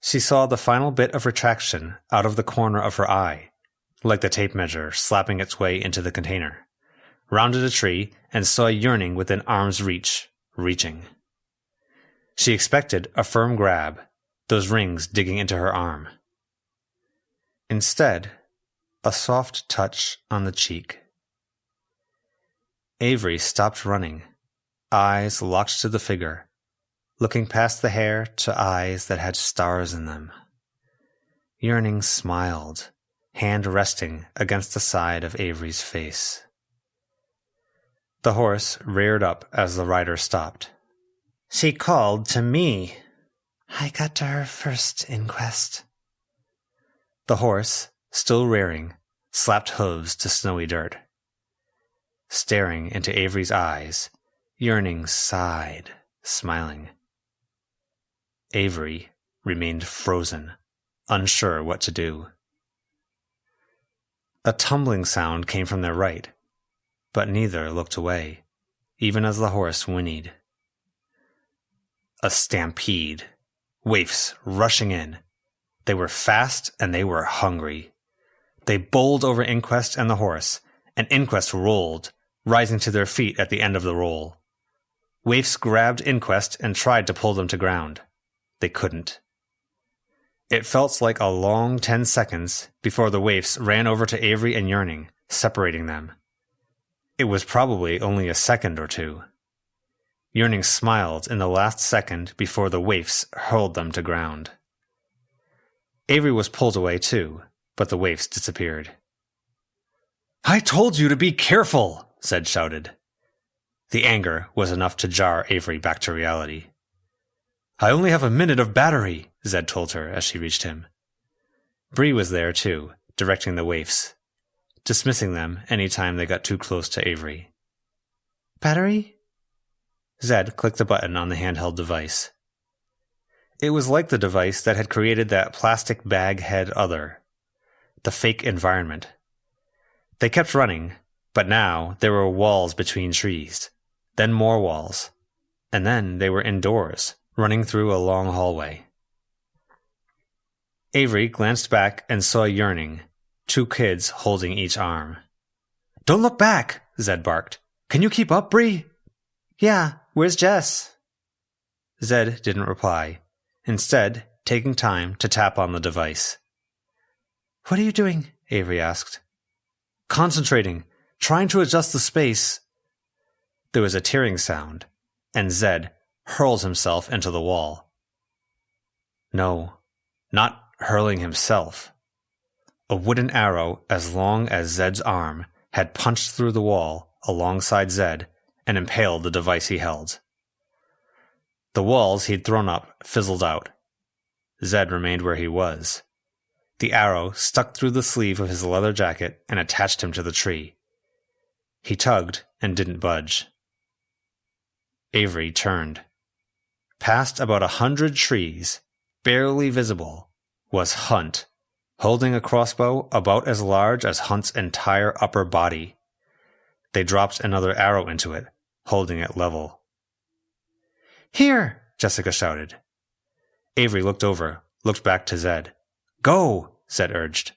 She saw the final bit of retraction out of the corner of her eye, like the tape measure slapping its way into the container, rounded a tree, and saw yearning within arm's reach, reaching. She expected a firm grab, those rings digging into her arm. Instead, a soft touch on the cheek. Avery stopped running, eyes locked to the figure, looking past the hair to eyes that had stars in them. Yearning smiled, hand resting against the side of Avery's face. The horse reared up as the rider stopped. "She called to me." "I got to her first, Inquest." The horse, still rearing, slapped hooves to snowy dirt. Staring into Avery's eyes, Yearning sighed, smiling. Avery remained frozen, unsure what to do. A tumbling sound came from their right, but neither looked away, even as the horse whinnied. A stampede. Waifs rushing in. They were fast and they were hungry. They bowled over Inquest and the horse, and Inquest rolled, rising to their feet at the end of the roll. Waifs grabbed Inquest and tried to pull them to ground. They couldn't. It felt like a long 10 seconds before the waifs ran over to Avery and Yearning, separating them. It was probably only a second or two. Yearning smiled in the last second before the waifs hurled them to ground. Avery was pulled away too, but the waifs disappeared. "I told you to be careful!" Zed shouted. The anger was enough to jar Avery back to reality. "I only have a minute of battery," Zed told her as she reached him. Bree was there too, directing the waifs, dismissing them any time they got too close to Avery. "Battery?" Zed clicked a button on the handheld device. It was like the device that had created that plastic bag head other, the fake environment. They kept running, but now there were walls between trees, then more walls, and then they were indoors, running through a long hallway. Avery glanced back and saw Yearning, 2 kids holding each arm. "Don't look back!" Zed barked. "Can you keep up, Bree?" "Yeah, where's Jess?" Zed didn't reply, instead taking time to tap on the device. "What are you doing?" Avery asked. "Concentrating, trying to adjust the space." There was a tearing sound, and Zed hurled himself into the wall. No, not hurling himself. A wooden arrow as long as Zed's arm had punched through the wall alongside Zed and impaled the device he held. The walls he'd thrown up fizzled out. Zed remained where he was. The arrow stuck through the sleeve of his leather jacket and attached him to the tree. He tugged and didn't budge. Avery turned. Past about 100 trees, barely visible, was Hunt, holding a crossbow about as large as Hunt's entire upper body. They dropped another arrow into it, holding it level. "Here!" Jessica shouted. Avery looked over, looked back to Zed. "Go!" Zed urged.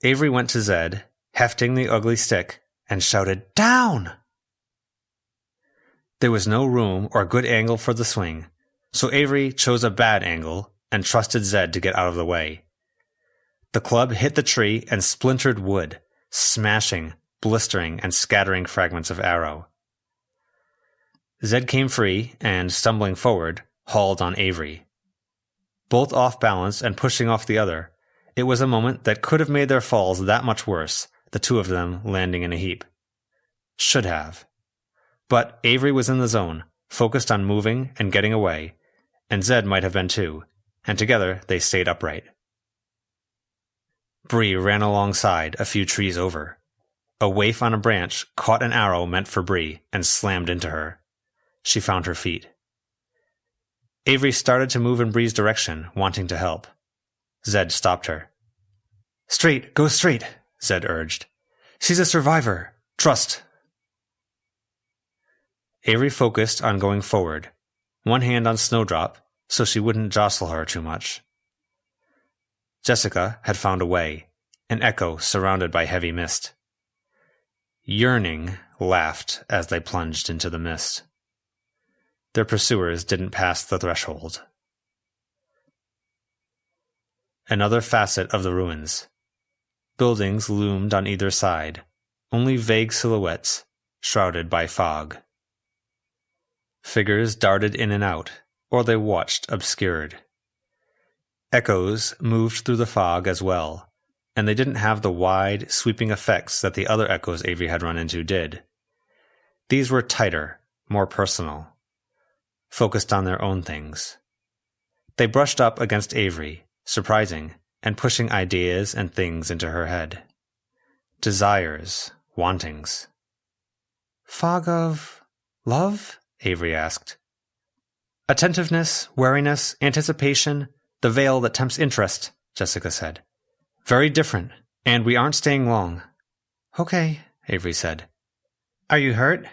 Avery went to Zed, hefting the ugly stick, and shouted, "Down!" There was no room or good angle for the swing, so Avery chose a bad angle and trusted Zed to get out of the way. The club hit the tree and splintered wood, smashing, blistering, and scattering fragments of arrow. Zed came free and, stumbling forward, hauled on Avery. Both off balance and pushing off the other, it was a moment that could have made their falls that much worse, the 2 of them landing in a heap. Should have. But Avery was in the zone, focused on moving and getting away, and Zed might have been too, and together they stayed upright. Bree ran alongside, a few trees over. A waif on a branch caught an arrow meant for Bree and slammed into her. She found her feet. Avery started to move in Bree's direction, wanting to help. Zed stopped her. "Straight, go straight," Zed urged. "She's a survivor. Trust." Avery focused on going forward, one hand on Snowdrop so she wouldn't jostle her too much. Jessica had found a way, an echo surrounded by heavy mist. Yearning laughed as they plunged into the mist. Their pursuers didn't pass the threshold. Another facet of the ruins. Buildings loomed on either side, only vague silhouettes, shrouded by fog. Figures darted in and out, or they watched obscured. Echoes moved through the fog as well, and they didn't have the wide, sweeping effects that the other echoes Avery had run into did. These were tighter, more personal, focused on their own things. They brushed up against Avery, surprising, and pushing ideas and things into her head. Desires, wantings. "Fog of love?" Avery asked. "Attentiveness, wariness, anticipation, the veil that tempts interest," Jessica said. "Very different, and we aren't staying long." "Okay," Avery said. "Are you hurt?"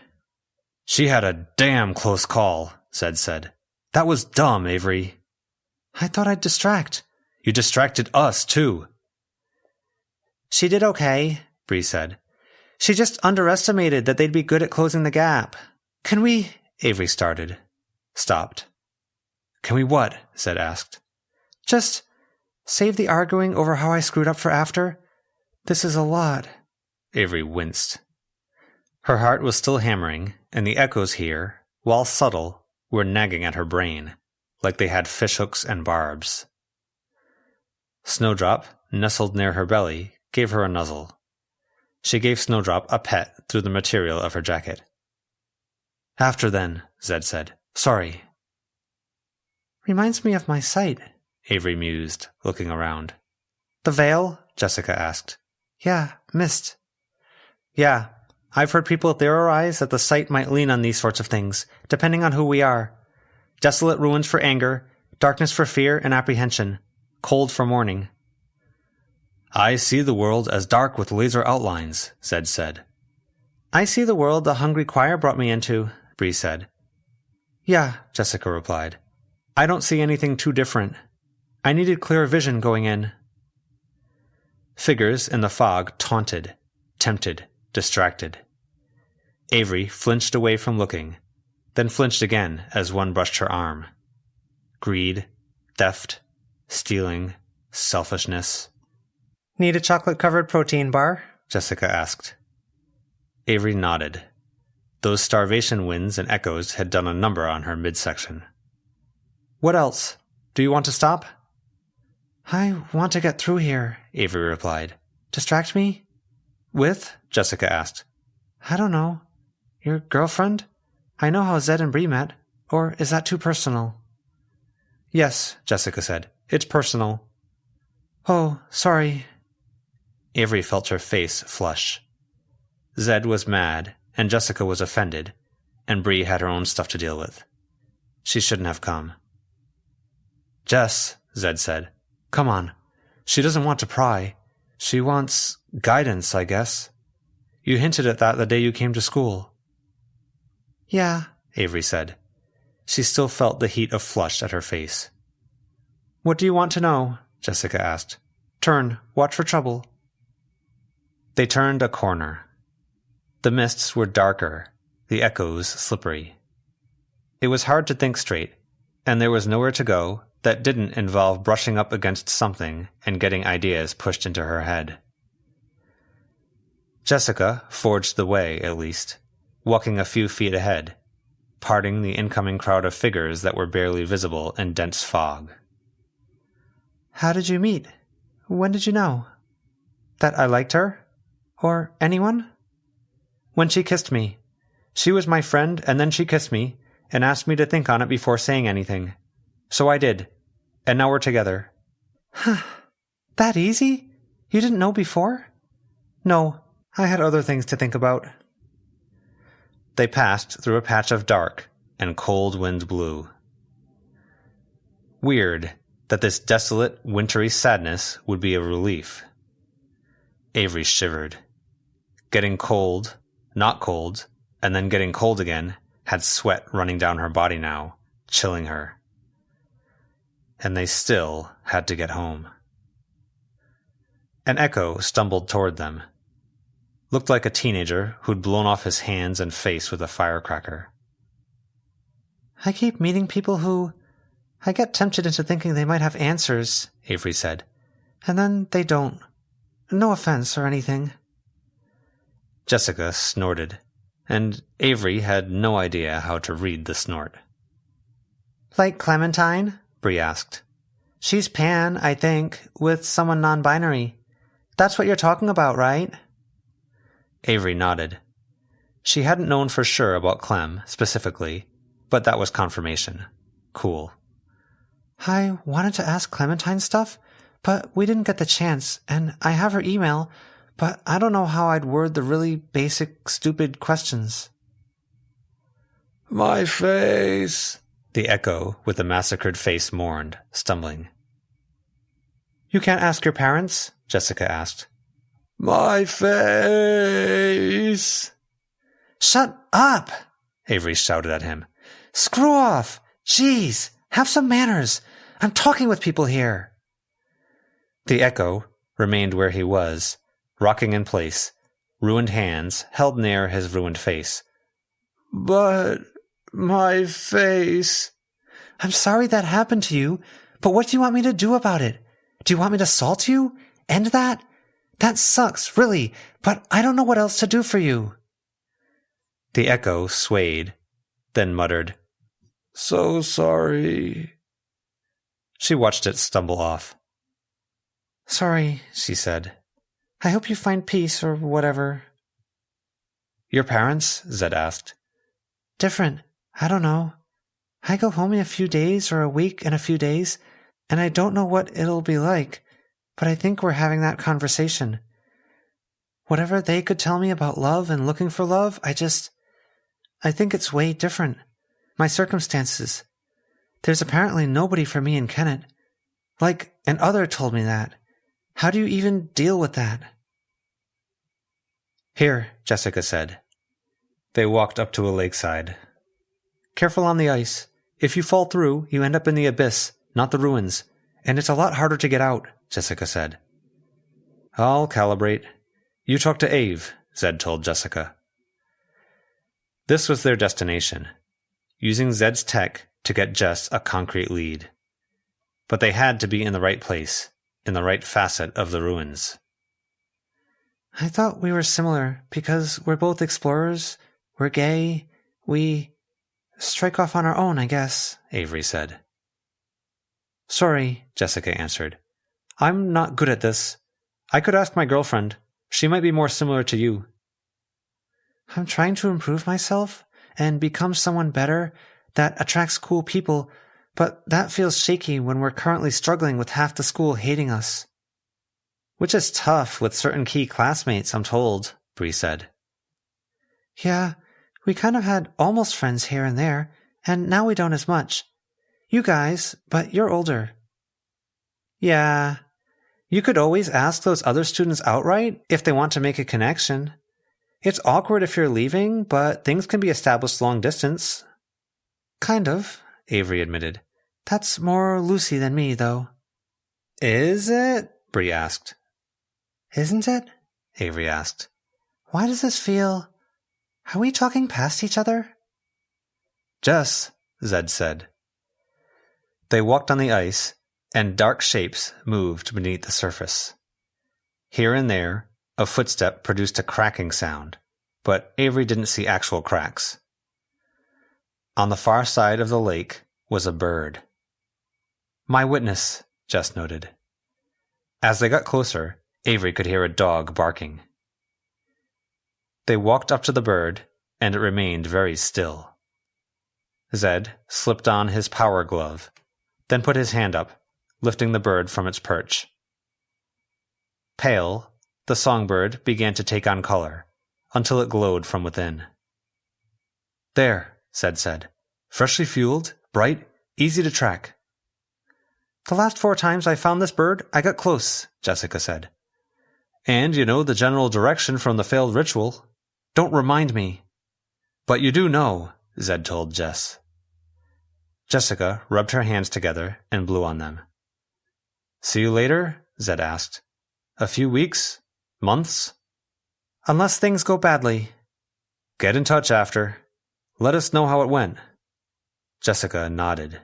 "She had a damn close call," Zed said. "That was dumb, Avery." "I thought I'd distract." "You distracted us, too." "She did okay," Bree said. "She just underestimated that they'd be good at closing the gap. Can we—" Avery started. Stopped. "Can we what?" Zed asked. "Just Save the arguing over how I screwed up for after. This is a lot. Avery winced. Her heart was still hammering, and the echoes here, while subtle, were nagging at her brain, like they had fishhooks and barbs. Snowdrop, nestled near her belly, gave her a nuzzle. She gave Snowdrop a pet through the material of her jacket. "After then," Zed said. "Sorry." Reminds me of my sight, Avery mused, looking around. The veil? Jessica asked. Yeah, mist. Yeah, I've heard people theorize that the sight might lean on these sorts of things, depending on who we are. Desolate ruins for anger, darkness for fear and apprehension, cold for mourning. I see the world as dark with laser outlines, Zed said. I see the world the hungry choir brought me into, Bree said. Yeah, Jessica replied. I don't see anything too different. I needed clear vision going in. Figures in the fog taunted, tempted, distracted. Avery flinched away from looking, then flinched again as one brushed her arm. Greed, theft, stealing, selfishness. Need a chocolate-covered protein bar? Jessica asked. Avery nodded. Those starvation winds and echoes had done a number on her midsection. What else? Do you want to stop? I want to get through here, Avery replied. Distract me? With? Jessica asked. I don't know. Your girlfriend? I know how Zed and Bree met. Or is that too personal? Yes, Jessica said. It's personal. Oh, sorry. Avery felt her face flush. Zed was mad, and Jessica was offended, and Bree had her own stuff to deal with. She shouldn't have come. Jess, Zed said. Come on. She doesn't want to pry. She wants guidance, I guess. You hinted at that the day you came to school. Yeah, Avery said. She still felt the heat of flush at her face. What do you want to know? Jessica asked. Turn, watch for trouble. They turned a corner. The mists were darker, the echoes slippery. It was hard to think straight, and there was nowhere to go that didn't involve brushing up against something and getting ideas pushed into her head. Jessica forged the way, at least, walking a few feet ahead, parting the incoming crowd of figures that were barely visible in dense fog. How did you meet? When did you know? That I liked her? Or anyone? When she kissed me. She was my friend, and then she kissed me, and asked me to think on it before saying anything. So I did. And now we're together. Huh. That easy? You didn't know before? No, I had other things to think about. They passed through a patch of dark, and cold wind blew. Weird that this desolate, wintry sadness would be a relief. Avery shivered. Getting cold, not cold, and then getting cold again, had sweat running down her body now, chilling her. And they still had to get home. An echo stumbled toward them. Looked like a teenager who'd blown off his hands and face with a firecracker. I keep meeting people who... I get tempted into thinking they might have answers, Avery said. And then they don't. No offense or anything. Jessica snorted, and Avery had no idea how to read the snort. Like Clementine? Bree asked. She's pan, I think, with someone non-binary. That's what you're talking about, right? Avery nodded. She hadn't known for sure about Clem, specifically, but that was confirmation. Cool. I wanted to ask Clementine stuff, but we didn't get the chance, and I have her email, but I don't know how I'd word the really basic, stupid questions. My face, the echo with the massacred face mourned, stumbling. You can't ask your parents? Jessica asked. My face! Shut up! Avery shouted at him. Screw off! Jeez, have some manners. I'm talking with people here. The echo remained where he was, rocking in place, ruined hands held near his ruined face. But my face... I'm sorry that happened to you, but what do you want me to do about it? Do you want me to salt you? End that? That sucks, really, but I don't know what else to do for you. The echo swayed, then muttered, "So sorry." She watched it stumble off. Sorry, she said. I hope you find peace or whatever. Your parents? Zed asked. Different. I don't know. I go home in a few days or a week and a few days, and I don't know what it'll be like, but I think we're having that conversation. Whatever they could tell me about love and looking for love, I think it's way different. My circumstances. There's apparently nobody for me in Kennet. Like, an other told me that. How do you even deal with that? Here, Jessica said. They walked up to a lakeside. Careful on the ice. If you fall through, you end up in the abyss, not the ruins, and it's a lot harder to get out, Jessica said. I'll calibrate. You talk to Ave, Zed told Jessica. This was their destination, using Zed's tech to get Jess a concrete lead. But they had to be in the right place, in the right facet of the ruins. I thought we were similar, because we're both explorers, we're gay, we strike off on our own, I guess, Avery said. Sorry, Jessica answered. I'm not good at this. I could ask my girlfriend. She might be more similar to you. I'm trying to improve myself and become someone better that attracts cool people, but that feels shaky when we're currently struggling with half the school hating us. Which is tough with certain key classmates, I'm told, Bree said. Yeah, we kind of had almost friends here and there, and now we don't as much. You guys, but you're older. Yeah. You could always ask those other students outright if they want to make a connection. It's awkward if you're leaving, but things can be established long distance. Kind of, Avery admitted. That's more Lucy than me, though. Is it? Bree asked. Isn't it? Avery asked. Why does this feel... Are we talking past each other? Jess, Zed said. They walked on the ice, and dark shapes moved beneath the surface. Here and there, a footstep produced a cracking sound, but Avery didn't see actual cracks. On the far side of the lake was a bird. My witness, Jess noted. As they got closer, Avery could hear a dog barking. They walked up to the bird, and it remained very still. Zed slipped on his power glove, then put his hand up, lifting the bird from its perch. Pale, the songbird began to take on color, until it glowed from within. There, Zed said. Freshly fueled, bright, easy to track. The last 4 times I found this bird, I got close, Jessica said. And you know the general direction from the failed ritual. Don't remind me. But you do know, Zed told Jess. Jessica rubbed her hands together and blew on them. See you later? Zed asked. A few weeks? Months? Unless things go badly. Get in touch after. Let us know how it went. Jessica nodded.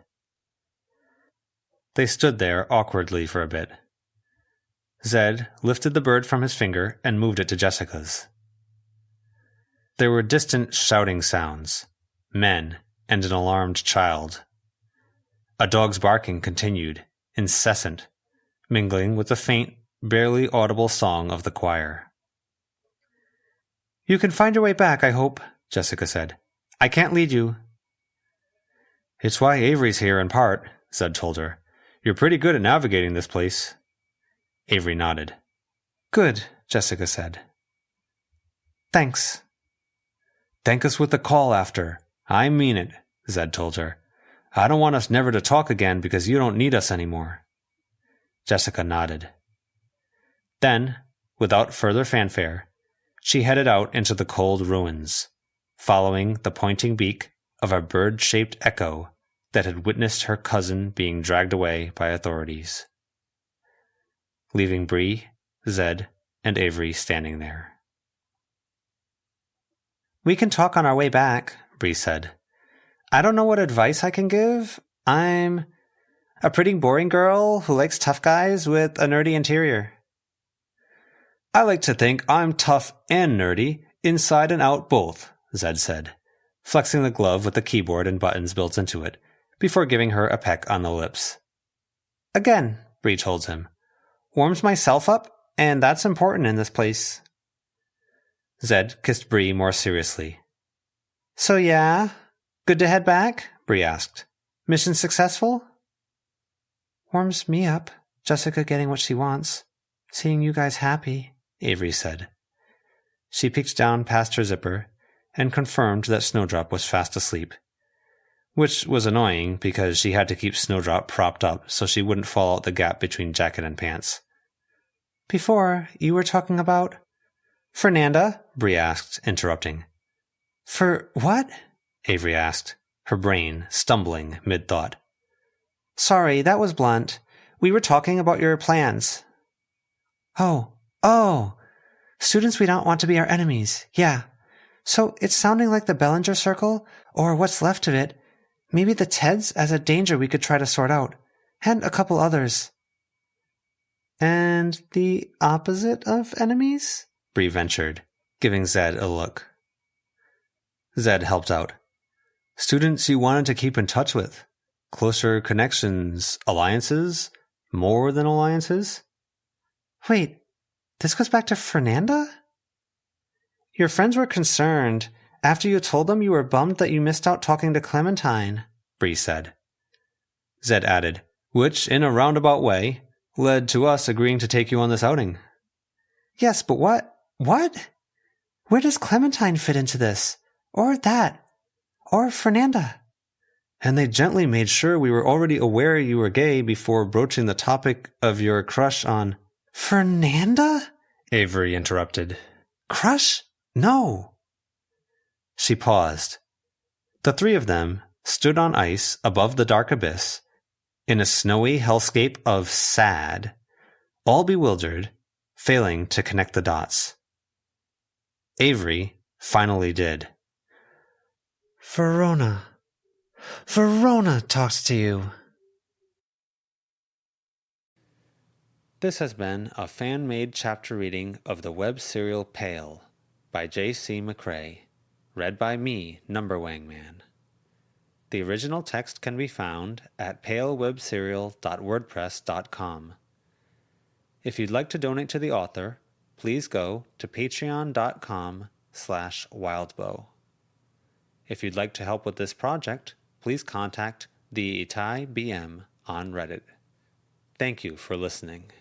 They stood there awkwardly for a bit. Zed lifted the bird from his finger and moved it to Jessica's. There were distant shouting sounds, men and an alarmed child. A dog's barking continued, incessant, mingling with the faint, barely audible song of the choir. You can find your way back, I hope, Jessica said. I can't lead you. It's why Avery's here in part, Zed told her. You're pretty good at navigating this place. Avery nodded. Good, Jessica said. Thanks. Thank us with a call after. I mean it, Zed told her. I don't want us never to talk again because you don't need us anymore. Jessica nodded. Then, without further fanfare, she headed out into the cold ruins, following the pointing beak of a bird-shaped echo that had witnessed her cousin being dragged away by authorities, leaving Bree, Zed, and Avery standing there. We can talk on our way back, Bree said. I don't know what advice I can give. I'm A pretty boring girl who likes tough guys with a nerdy interior. I like to think I'm tough and nerdy, inside and out both, Zed said, flexing the glove with the keyboard and buttons built into it, before giving her a peck on the lips. Again, Bree told him. Warms myself up, and that's important in this place. Zed kissed Bree more seriously. So yeah, good to head back? Bree asked. Mission successful? Warms me up, Jessica getting what she wants. Seeing you guys happy, Avery said. She peeked down past her zipper and confirmed that Snowdrop was fast asleep, which was annoying because she had to keep Snowdrop propped up so she wouldn't fall out the gap between jacket and pants. Before, you were talking about... Fernanda? Bree asked, interrupting. For what? Avery asked, her brain stumbling mid-thought. Sorry, that was blunt. We were talking about your plans. Oh. Students we don't want to be our enemies. Yeah. So it's sounding like the Bellinger Circle, or what's left of it. Maybe the Teds as a danger we could try to sort out. And a couple others. And the opposite of enemies? Bree ventured, giving Zed a look. Zed helped out. Students you wanted to keep in touch with. Closer connections, alliances, more than alliances? Wait, this goes back to Fernanda? Your friends were concerned. After you told them you were bummed that you missed out talking to Clementine, Bree said. Zed added, which, in a roundabout way, led to us agreeing to take you on this outing. Yes, but what? What? Where does Clementine fit into this? Or that? Or Fernanda? And they gently made sure we were already aware you were gay before broaching the topic of your crush on... Fernanda? Avery interrupted. Crush? No. She paused. The three of them stood on ice above the dark abyss, in a snowy hellscape of sad, all bewildered, failing to connect the dots. Avery finally did. Verona talks to you. This has been a fan-made chapter reading of the web serial Pale by J.C. McCrae, read by me, NumberWangMan. The original text can be found at palewebserial.wordpress.com. If you'd like to donate to the author, please go to patreon.com/wildbow. If you'd like to help with this project, please contact the Itai BM on Reddit. Thank you for listening.